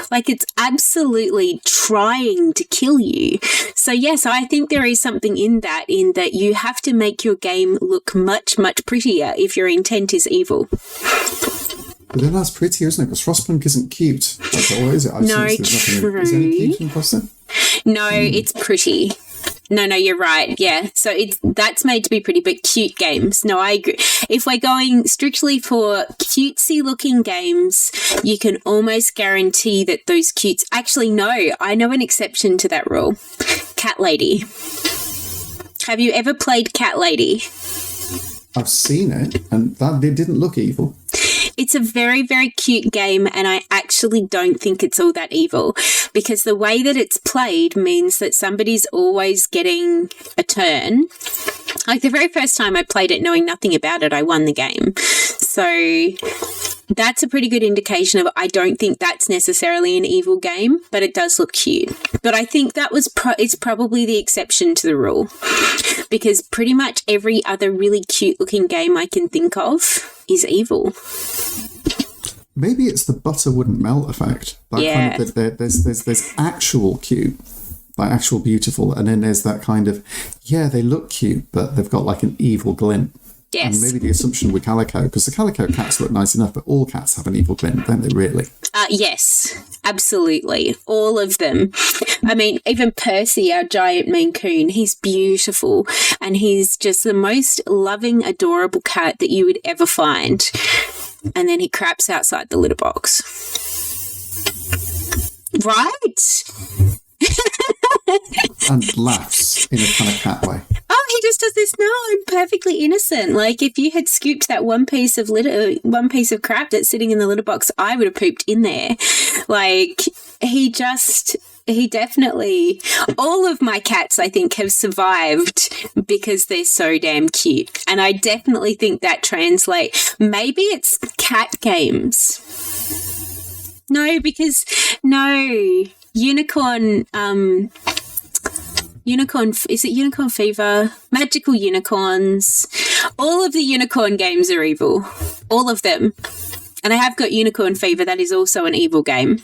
Like, it's absolutely trying to kill you. So, yes, I think there is something in that you have to make your game look much, much prettier if your intent is evil. But then that's pretty, isn't it? Because Frostpunk isn't cute. Or is it? No, true. Is there any cute in Frostpunk? No, it's pretty. No, you're right. Yeah. So that's made to be pretty, but cute games. No, I agree. If we're going strictly for cutesy looking games, you can almost guarantee that those cutes... Actually, no, I know an exception to that rule. Cat Lady. Have you ever played Cat Lady? I've seen it, and it didn't look evil. It's a very, very cute game, and I actually don't think it's all that evil, because the way that it's played means that somebody's always getting a turn. Like, the very first time I played it, knowing nothing about it, I won the game. So that's a pretty good indication of, I don't think that's necessarily an evil game, but it does look cute. But I think that it's probably the exception to the rule, because pretty much every other really cute looking game I can think of is evil. Maybe it's the butter wouldn't melt effect. Kind of, there's actual cute, like actual beautiful, and then there's that kind of, they look cute, but they've got like an evil glint. Yes. And maybe the assumption with calico, because the calico cats look nice enough, but all cats have an evil glint, don't they, really? Yes, absolutely. All of them. I mean, even Percy, our giant Maine Coon, he's beautiful, and he's just the most loving, adorable cat that you would ever find. And then he craps outside the litter box. Right? And laughs in a kind of cat way. Oh, he just does this. No, I'm perfectly innocent. Like, if you had scooped that one piece of crap that's sitting in the litter box, I would have pooped in there. Like, he definitely, all of my cats, I think, have survived because they're so damn cute. And I definitely think that translates. Maybe it's cat games. No, Unicorn, is it Unicorn Fever? Magical Unicorns. All of the unicorn games are evil. All of them. And I have got Unicorn Fever. That is also an evil game.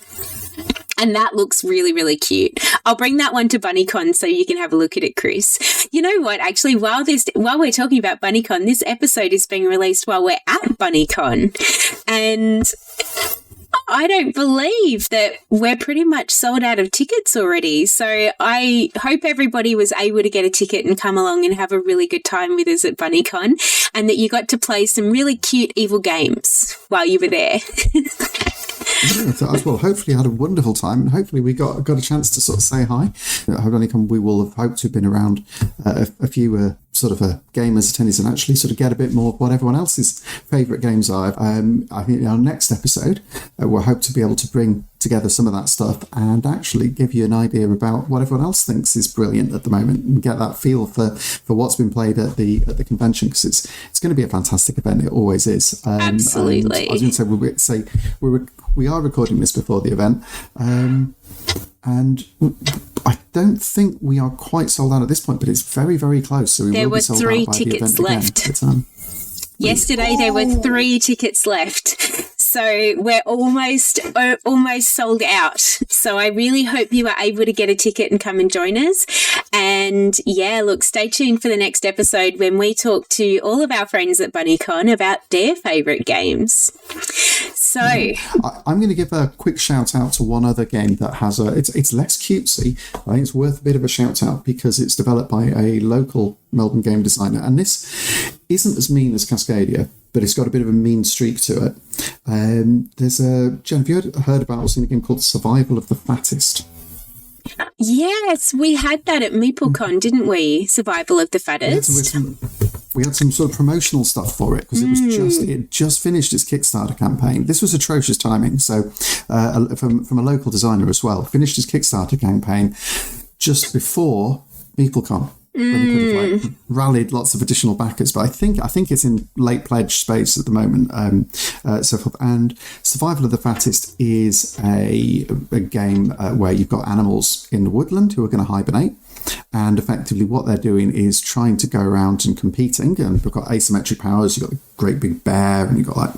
And that looks really, really cute. I'll bring that one to BunnyCon so you can have a look at it, Chris. You know what? Actually, while we're talking about BunnyCon, this episode is being released while we're at BunnyCon. And I don't believe that we're pretty much sold out of tickets already. So I hope everybody was able to get a ticket and come along and have a really good time with us at BunnyCon, and that you got to play some really cute evil games while you were there. Well, hopefully you had a wonderful time, and hopefully we got a chance to sort of say hi. At BunnyCon, we will have hoped to have been around a few sort of gamers, attendees, and actually sort of get a bit more of what everyone else's favourite games are. I think in our next episode, we'll hope to be able to bring together some of that stuff and actually give you an idea about what everyone else thinks is brilliant at the moment, and get that feel for what's been played at the convention, because it's going to be a fantastic event. It always is. Absolutely. I was going to say we are recording this before the event, and I don't think we are quite sold out at this point, but it's very, very close. So there were 3 tickets left. Yesterday there were 3 tickets left. So we're almost sold out. So I really hope you are able to get a ticket and come and join us. And look, stay tuned for the next episode when we talk to all of our friends at BunnyCon about their favourite games. So I'm going to give a quick shout out to one other game that has it's less cutesy. I think it's worth a bit of a shout out because it's developed by a local Melbourne game designer, and this isn't as mean as Cascadia, but it's got a bit of a mean streak to it. There's Jen, have you heard about or seen a game called Survival of the Fattest? yes, we had that at MeepleCon, didn't we? Survival of the Fattest. We had some sort of promotional stuff for it because it just finished its Kickstarter campaign. This was atrocious timing. So from a local designer as well, finished his Kickstarter campaign just before MeepleCon. When he could have rallied lots of additional backers, but I think it's in late pledge space at the moment. And Survival of the Fattest is a game where you've got animals in the woodland who are going to hibernate, and effectively what they're doing is trying to go around and competing. And we've got asymmetric powers. You've got a great big bear, and you've got like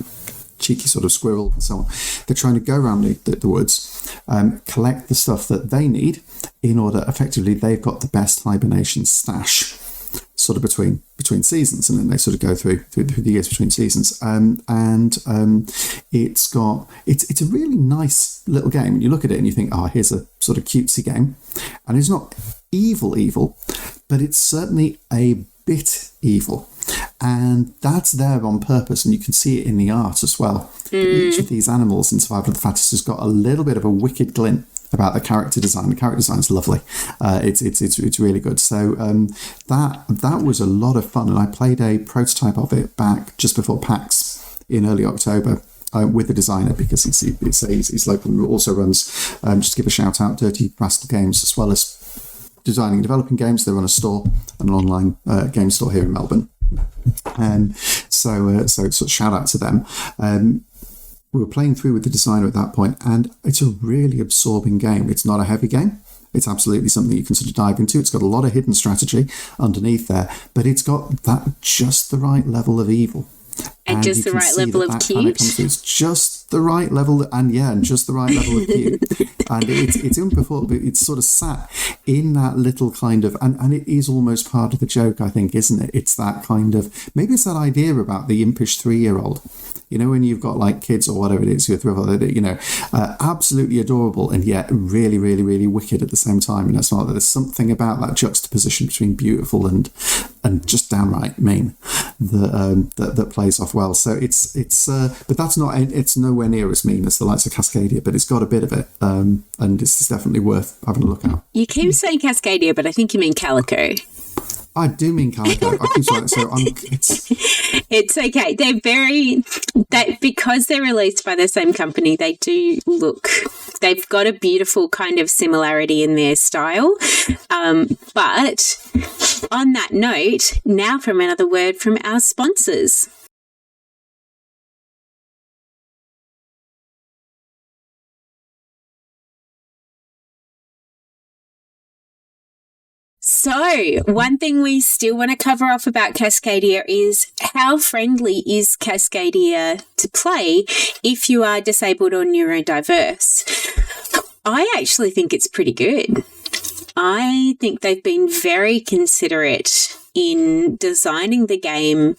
cheeky sort of squirrel and so on. They're trying to go around the woods, collect the stuff that they need in order, effectively, they've got the best hibernation stash sort of between seasons, and then they sort of go through the years between seasons. It's a really nice little game. You look at it and you think, oh, here's a sort of cutesy game. And it's not evil, but it's certainly a bit evil. And that's there on purpose, and you can see it in the art as well. Each of these animals in Survival of the Fattest has got a little bit of a wicked glint about the character design. The character design is lovely. It's really good. So that was a lot of fun, and I played a prototype of it back just before PAX in early October. With the designer, because he's local and also runs, just to give a shout out, Dirty Rascal Games, as well as designing and developing games. They run a store, an online game store here in Melbourne. So sort of shout out to them. We were playing through with the designer at that point, and it's a really absorbing game. It's not a heavy game. It's absolutely something you can sort of dive into. It's got a lot of hidden strategy underneath there, but it's got that just the right level of evil. And just the right level of cute. It's just the right level, and just the right level of cute. And it's unbefore, but it's sort of sat in that little kind of, and it is almost part of the joke, I think, isn't it? It's that kind of, maybe it's that idea about the impish 3-year-old. You know, when you've got like kids or whatever it is, absolutely adorable and yet really, really, really wicked at the same time. And it's not that there's something about that juxtaposition between beautiful and just downright mean that plays off well. So but it's nowhere near as mean as the likes of Cascadia, but it's got a bit of it, and it's definitely worth having a look at. You keep saying Cascadia, but I think you mean Calico. I do mean Calico. I keep saying so. It's okay. Because they're released by the same company, they do look. They've got a beautiful kind of similarity in their style. But on that note, now from another word from our sponsors. So, one thing we still want to cover off about Cascadia is how friendly is Cascadia to play if you are disabled or neurodiverse. I actually think it's pretty good. I think they've been very considerate in designing the game.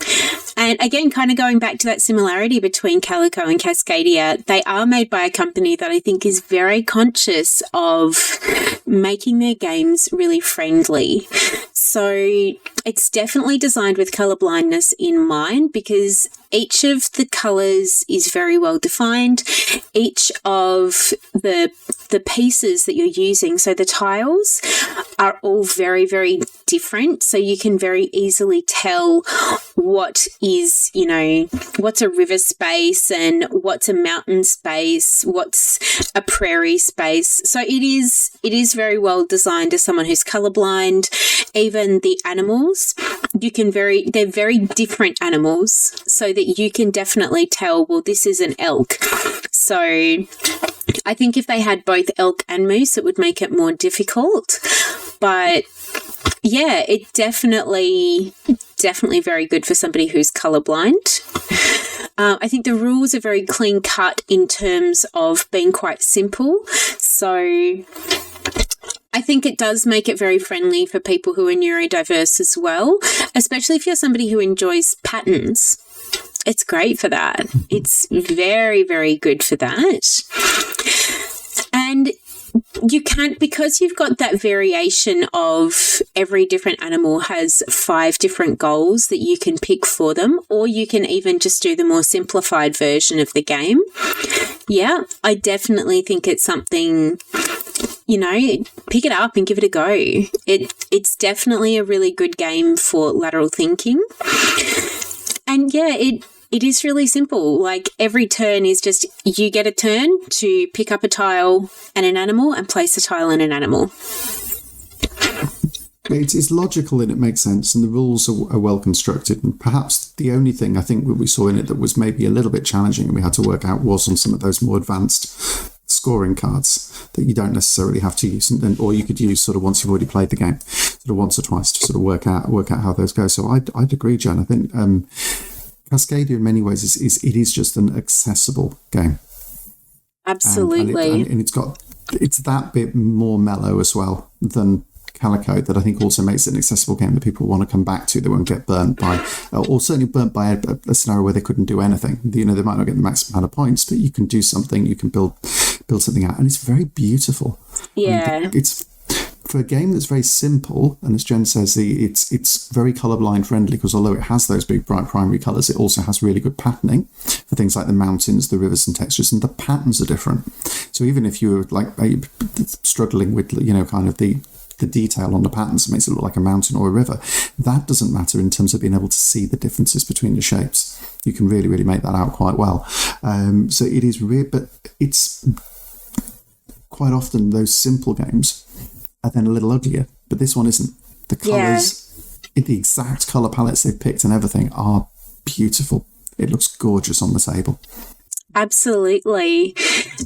And again, kind of going back to that similarity between Calico and Cascadia, they are made by a company that I think is very conscious of making their games really friendly. So it's definitely designed with color blindness in mind because each of the colors is very well defined. Each of the pieces that you're using, so the tiles, are all very, very different. So you can very easily tell what is, what's a river space and what's a mountain space, what's a prairie space. So it is very well designed as someone who's colorblind. Even the animals, they're very different animals, so that you can definitely tell, well, this is an elk. So I think if they had both elk and moose, it would make it more difficult. But yeah, it definitely very good for somebody who's colorblind. I think the rules are very clean cut in terms of being quite simple. So I think it does make it very friendly for people who are neurodiverse as well, especially if you're somebody who enjoys patterns. It's great for that. It's very, very good for that. And you can't, because you've got that variation of every different animal has 5 different goals that you can pick for them, or you can even just do the more simplified version of the game. Yeah, I definitely think it's something, pick it up and give it a go. It's definitely a really good game for lateral thinking. And yeah, it is really simple. Like, every turn is just, you get a turn to pick up a tile and an animal and place a tile and an animal. It's logical and it makes sense, and the rules are well constructed. And perhaps the only thing I think that we saw in it that was maybe a little bit challenging and we had to work out was on some of those more advanced scoring cards that you don't necessarily have to use, or you could use sort of once you've already played the game, sort of once or twice to sort of work out how those go. So I'd agree, Jen. I think Cascadia in many ways is just an accessible game. Absolutely. And it's that bit more mellow as well than Calico, that I think also makes it an accessible game that people want to come back to. They won't get burnt by, or certainly burnt by a scenario where they couldn't do anything. They might not get the maximum amount of points, but you can do something, you can build something out, and it's very beautiful. Yeah. It's for a game that's very simple, and as Jen says, it's very colourblind friendly, because although it has those big bright primary colours, it also has really good patterning for things like the mountains, the rivers and textures, and the patterns are different. So even if you're like struggling with kind of the detail on the patterns, it makes it look like a mountain or a river, that doesn't matter in terms of being able to see the differences between the shapes. You can really, really make that out quite well. So it is real, but it's quite often those simple games are then a little uglier, but this one isn't. The colours, the exact colour palettes they've picked and everything are beautiful. It looks gorgeous on the table. Absolutely.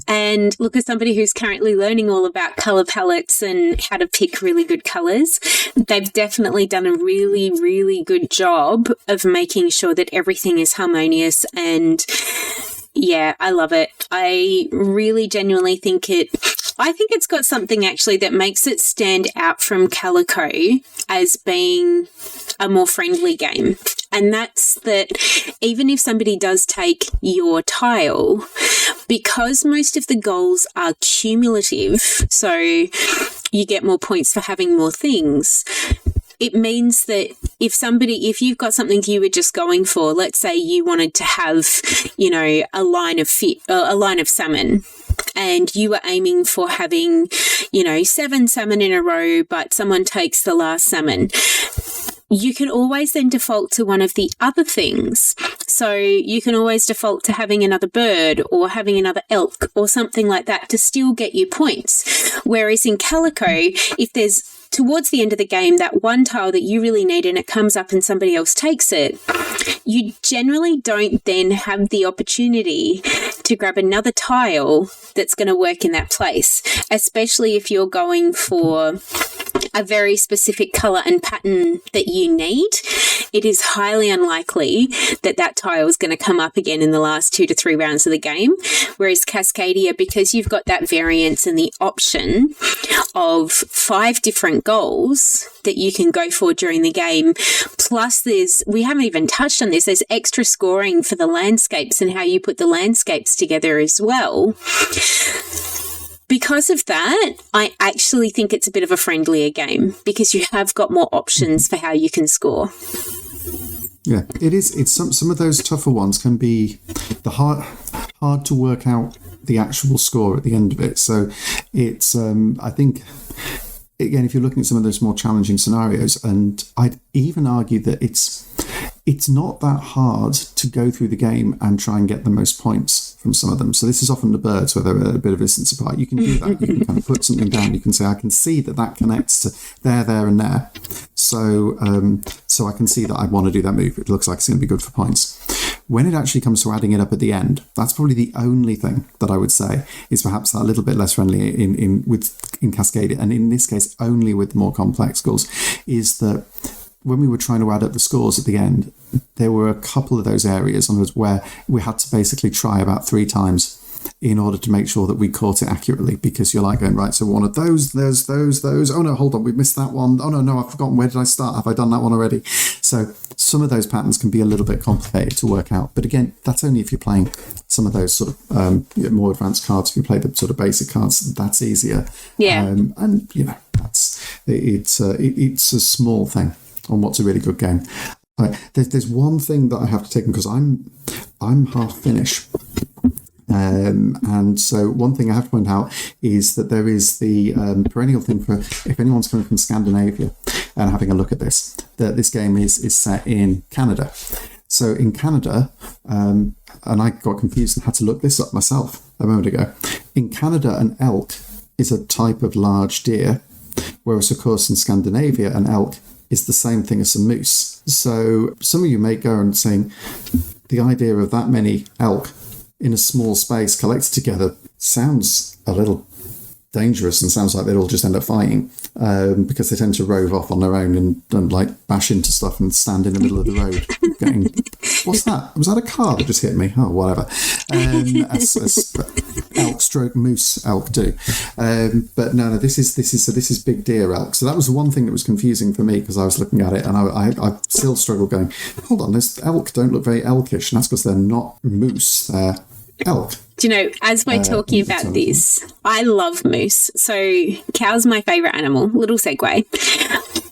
And look, as somebody who's currently learning all about colour palettes and how to pick really good colours, they've definitely done a really, really good job of making sure that everything is harmonious. And yeah, I love it. I really genuinely think it's got something actually that makes it stand out from Calico as being a more friendly game. And that's that even if somebody does take your tile, because most of the goals are cumulative, so you get more points for having more things, it means that if you've got something you were just going for, let's say you wanted to have, a line of salmon, and you were aiming for having, 7 salmon in a row, but someone takes the last salmon, you can always then default to one of the other things. So you can always default to having another bird or having another elk or something like that to still get you points. Whereas in Calico, if there's towards the end of the game that one tile that you really need and it comes up and somebody else takes it, you generally don't then have the opportunity to grab another tile that's going to work in that place, especially if you're going for a very specific colour and pattern that you need. It is highly unlikely that tile is going to come up again in the last 2 to 3 rounds of the game. Whereas Cascadia, because you've got that variance and the option of 5 different goals that you can go for during the game, plus we haven't even touched on this, there's extra scoring for the landscapes and how you put the landscapes together as well. Because of that, I actually think it's a bit of a friendlier game because you have got more options for how you can score. Yeah, it is. It's some of those tougher ones can be the hard to work out the actual score at the end of it. So it's I think, again, if you're looking at some of those more challenging scenarios, and I'd even argue that it's not that hard to go through the game and try and get the most points from some of them. So this is often the birds where they're a bit of distance apart. You can do that. You can kind of put something down. You can say, I can see that connects to there, and there. So I can see that I want to do that move. It looks like it's going to be good for points. When it actually comes to adding it up at the end, that's probably the only thing that I would say is perhaps that a little bit less friendly in Cascadia, and in this case only with more complex goals, is that when we were trying to add up the scores at the end, there were a couple of those areas where we had to basically try about 3 times in order to make sure that we caught it accurately, because you're like going, right, so one of those, there's those, oh no, hold on, we missed that one, oh no, I've forgotten, where did I start, have I done that one already? So some of those patterns can be a little bit complicated to work out. But again, that's only if you're playing some of those sort of more advanced cards. If you play the sort of basic cards, that's easier. Yeah. And, you know, it's a small thing on what's a really good game. There's one thing that I have to take, because I'm half Finnish. And so one thing I have to point out is that there is the perennial thing for, if anyone's coming from Scandinavia and having a look at this, that this game is set in Canada. So in Canada, and I got confused and had to look this up myself a moment ago. In Canada, an elk is a type of large deer, whereas of course in Scandinavia, an elk is the same thing as a moose. So some of you may go and saying the idea of that many elk in a small space collected together sounds a little dangerous and sounds like they'll all just end up fighting, because they tend to rove off on their own and like bash into stuff and stand in the middle of the road going, what's that? Was that a car that just hit me? Oh, whatever. As elk stroke moose elk do. But no, this is big deer elk. So that was the one thing that was confusing for me, because I was looking at it and I still struggle going, hold on, this elk don't look very elkish, and that's because they're not moose, they're elk. Do you know, as we're talking about this, I love moose. So cow's my favourite animal. Little segue.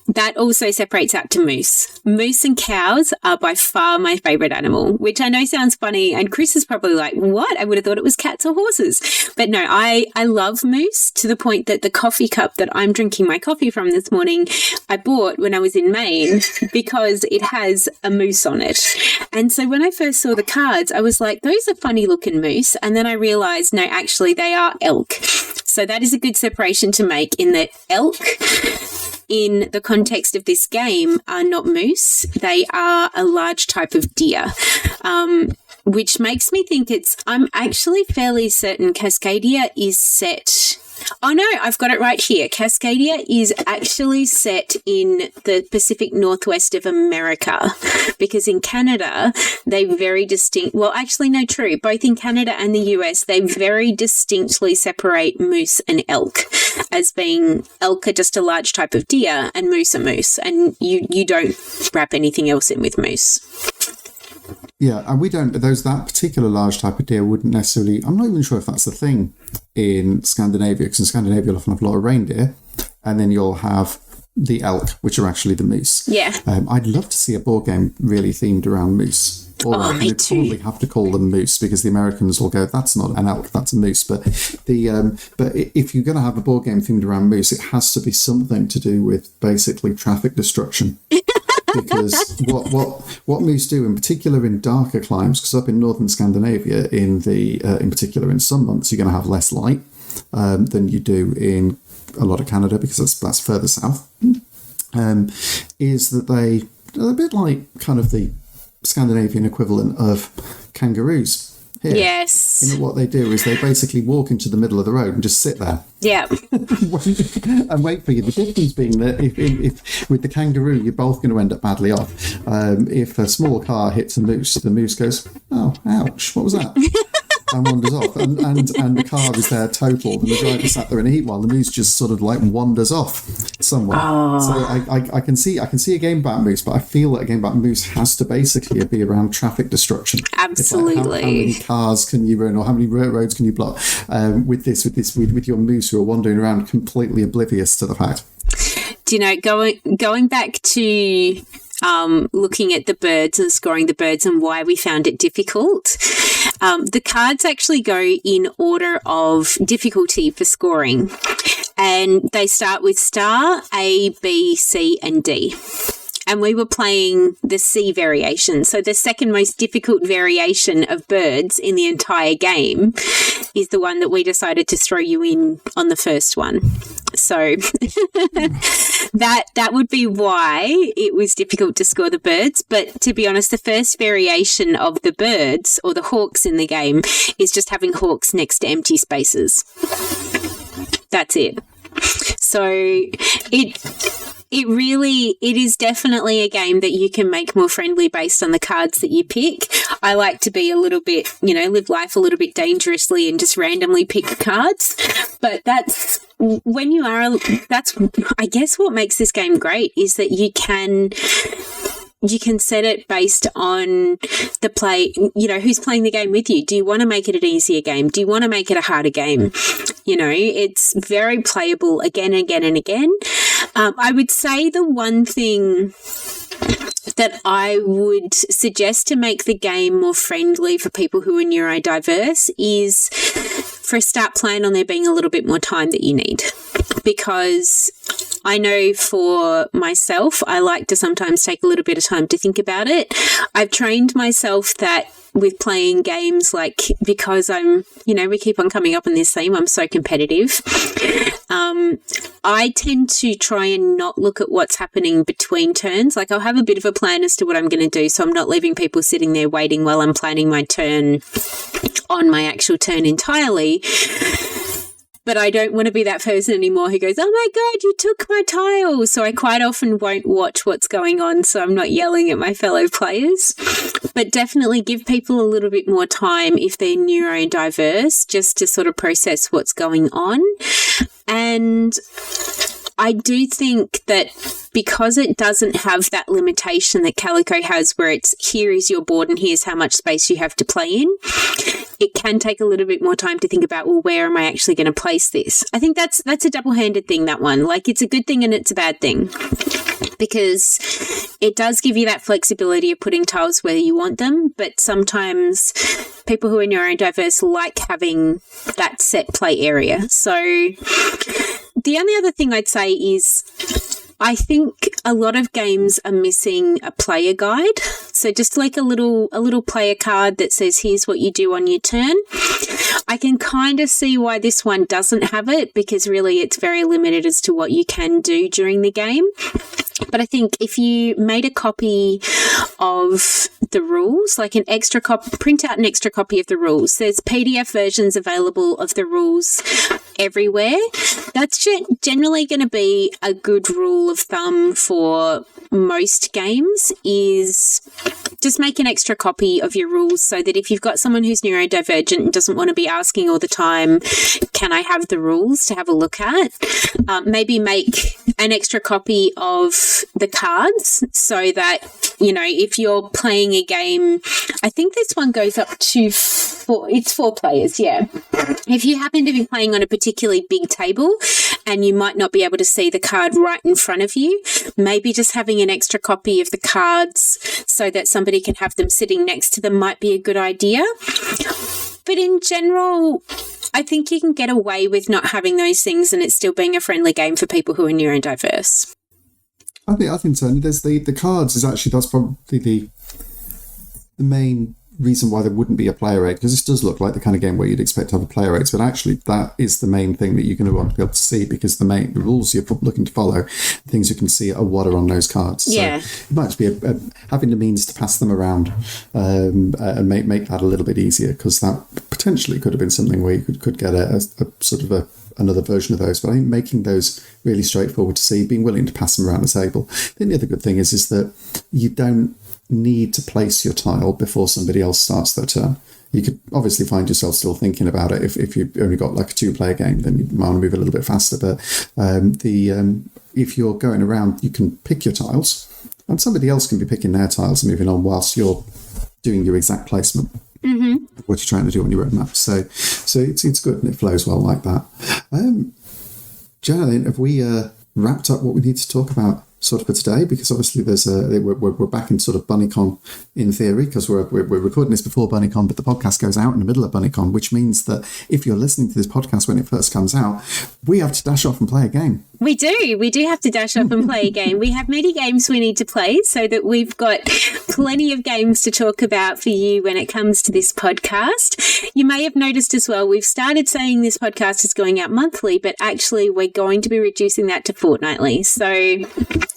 That also separates out to moose. Moose and cows are by far my favourite animal, which I know sounds funny. And Chris is probably like, what? I would have thought it was cats or horses. But no, I love moose, to the point that the coffee cup that I'm drinking my coffee from this morning, I bought when I was in Maine because it has a moose on it. And so when I first saw the cards, I was like, those are funny looking moose. And then I realised, no, actually they are elk. So that is a good separation to make, in that elk, in the context of this game, are not moose. They are a large type of deer, which makes me think I'm actually fairly certain Cascadia is set. Oh no, I've got it right here. Cascadia is actually set in the Pacific Northwest of America, because in Canada, they very well, actually, no, true. Both in Canada and the US, they very distinctly separate moose and elk, as being elk are just a large type of deer and moose are moose. And you don't wrap anything else in with moose. Yeah, and we don't, that particular large type of deer wouldn't necessarily, I'm not even sure if that's the thing in Scandinavia, because in Scandinavia you'll often have a lot of reindeer, and then you'll have the elk, which are actually the moose. Yeah. I'd love to see a board game really themed around moose. Me too. Probably have to call them moose, because the Americans will go, that's not an elk, that's a moose. But but if you're going to have a board game themed around moose, it has to be something to do with basically traffic destruction. Because what moose do, in particular in darker climes, because up in northern Scandinavia, in particular in some months, you're going to have less light than you do in a lot of Canada, because that's further south. Is that they're a bit like kind of the Scandinavian equivalent of kangaroos. Here. Yes. You know, what they do is they basically walk into the middle of the road and just sit there. Yeah. And wait for you. The difference being that if with the kangaroo, you're both going to end up badly off. If a small car hits a moose, the moose goes, oh, ouch, what was that? And wanders off. And the car is there totaled, and the driver sat there in a heat while the moose just sort of like wanders off somewhere. Oh. So I can see a game about moose, but I feel that a game about moose has to basically be around traffic destruction. Absolutely. Like how many cars can you run, or how many roads can you block with your moose who are wandering around completely oblivious to the fact. Do you know, going back to looking at the birds and scoring the birds and why we found it difficult, the cards actually go in order of difficulty for scoring, and they start with star, A, B, C, and D. And we were playing the C variation. So the second most difficult variation of birds in the entire game is the one that we decided to throw you in on the first one. So that would be why it was difficult to score the birds. But to be honest, the first variation of the birds, or the hawks in the game, is just having hawks next to empty spaces. That's it. So it is definitely a game that you can make more friendly based on the cards that you pick. I like to be a little bit, live life a little bit dangerously and just randomly pick cards. But that's I guess what makes this game great is that you can you can set it based on the play, who's playing the game with you. Do you want to make it an easier game? Do you want to make it a harder game? It's very playable again and again and again. I would say the one thing that I would suggest to make the game more friendly for people who are neurodiverse is for a start plan on there being a little bit more time that you need. Because I know for myself, I like to sometimes take a little bit of time to think about it. I've trained myself that with playing games, because we keep on coming up on this theme, I'm so competitive. I tend to try and not look at what's happening between turns. I'll have a bit of a plan as to what I'm going to do, so I'm not leaving people sitting there waiting while I'm planning my turn on my actual turn entirely. But I don't want to be that person anymore who goes, oh my God, you took my tile. So I quite often won't watch what's going on, so I'm not yelling at my fellow players. But definitely give people a little bit more time if they're neurodiverse, just to sort of process what's going on. And I do think that because it doesn't have that limitation that Calico has, where it's here is your board and here's how much space you have to play in, it can take a little bit more time to think about, well, where am I actually going to place this? I think that's a double-handed thing, that one. It's a good thing and it's a bad thing, because it does give you that flexibility of putting tiles where you want them, but sometimes people who are neurodiverse like having that set play area. So the only other thing I'd say is I think a lot of games are missing a player guide. So just a little player card that says, here's what you do on your turn. I can kind of see why this one doesn't have it, because really it's very limited as to what you can do during the game. But I think if you made a copy of the rules, an extra copy, print out an extra copy of the rules. There's PDF versions available of the rules everywhere. That's generally going to be a good rule of thumb for most games, is just make an extra copy of your rules, so that if you've got someone who's neurodivergent and doesn't want to be asking all the time, can I have the rules to have a look at? Maybe make an extra copy of the cards, so that, if you're playing a game, I think this one goes up to 4 players, yeah. If you happen to be playing on a particularly big table and you might not be able to see the card right in front of you, maybe just having an extra copy of the cards so that somebody can have them sitting next to them might be a good idea. But in general, I think you can get away with not having those things and it still being a friendly game for people who are neurodiverse. I think so. There's the cards that's probably the main reason why there wouldn't be a player aid, because this does look like the kind of game where you'd expect to have a player aids, but actually that is the main thing that you're going to want to be able to see, because the rules you're looking to follow, the things you can see are what are on those cards. Yeah. So it might just be having the means to pass them around and make that a little bit easier, because that potentially could have been something where you could get a sort of another version of those. But I think making those really straightforward to see, being willing to pass them around the table. Then the other good thing is that you don't need to place your tile before somebody else starts their turn. You could obviously find yourself still thinking about it if you've only got a 2-player game, then you might want to move a little bit faster. But if you're going around, you can pick your tiles, and somebody else can be picking their tiles and moving on whilst you're doing your exact placement. Mm-hmm. What you're trying to do on your roadmap. So it's good and it flows well like that. Jenna, have we wrapped up what we need to talk about sort of for today? Because obviously we're back in sort of BunnyCon in theory, because we're recording this before BunnyCon, but the podcast goes out in the middle of BunnyCon, which means that if you're listening to this podcast when it first comes out, we have to dash off and play a game. We do have to dash off and play a game. We have many games we need to play, so that we've got plenty of games to talk about for you when it comes to this podcast. You may have noticed as well, we've started saying this podcast is going out monthly, but actually we're going to be reducing that to fortnightly. So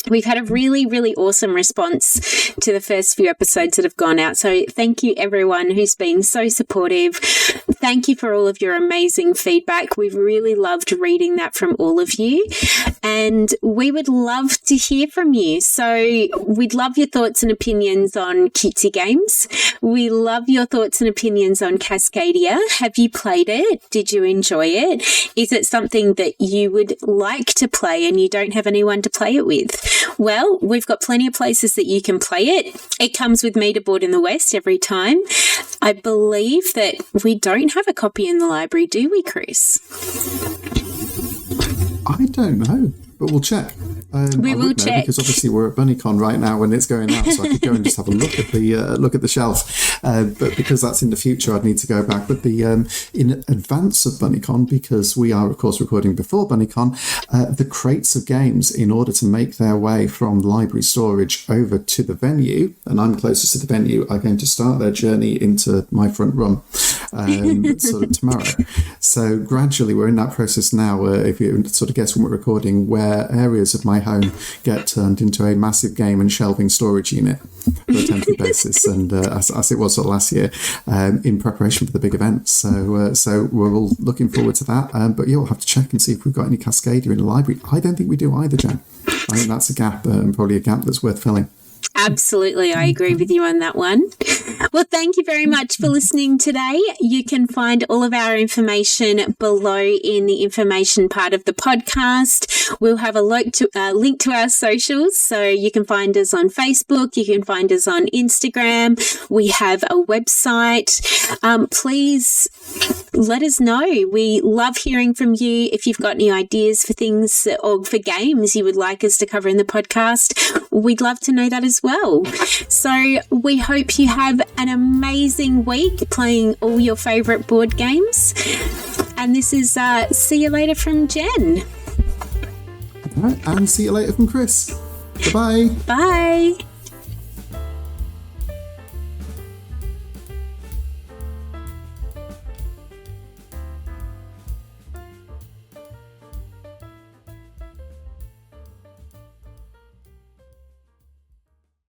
we've had a really, really awesome response to the first few episodes that have gone out. So thank you everyone who's been so supportive. Thank you for all of your amazing feedback. We've really loved reading that from all of you. And we would love to hear from you. So we'd love your thoughts and opinions on cutesy games. We love your thoughts and opinions on Cascadia. Have you played it? Did you enjoy it? Is it something that you would like to play and you don't have anyone to play it with? Well, we've got plenty of places that you can play it. It comes with Meterboard in the West every time. I believe that we don't have a copy in the library, do we, Chris? I don't know, but we'll check. We will check, because obviously we're at BunnyCon right now when it's going out, so I could go and just have a look at the shelf. But because that's in the future, I'd need to go back. But in advance of BunnyCon, because we are of course recording before BunnyCon, the crates of games, in order to make their way from library storage over to the venue, and I'm closest to the venue, are going to start their journey into my front room sort of tomorrow. So gradually we're in that process now. If you sort of guess when we're recording, where areas of my home get turned into a massive game and shelving storage unit for a temporary basis, and as it was sort of last year, in preparation for the big event. So we're all looking forward to that. But you'll have to check and see if we've got any Cascadia in the library. I don't think we do either, Jen. I think that's a gap, and probably a gap that's worth filling. Absolutely. I agree with you on that one. Well, thank you very much for listening today. You can find all of our information below in the information part of the podcast. We'll have a link to our socials. So you can find us on Facebook. You can find us on Instagram. We have a website. Please let us know. We love hearing from you. If you've got any ideas for things or for games you would like us to cover in the podcast, we'd love to know that as well. So we hope you have an amazing week playing all your favourite board games. And this is See You Later from Jen. All right, and see you later from Chris. Bye-bye. Bye.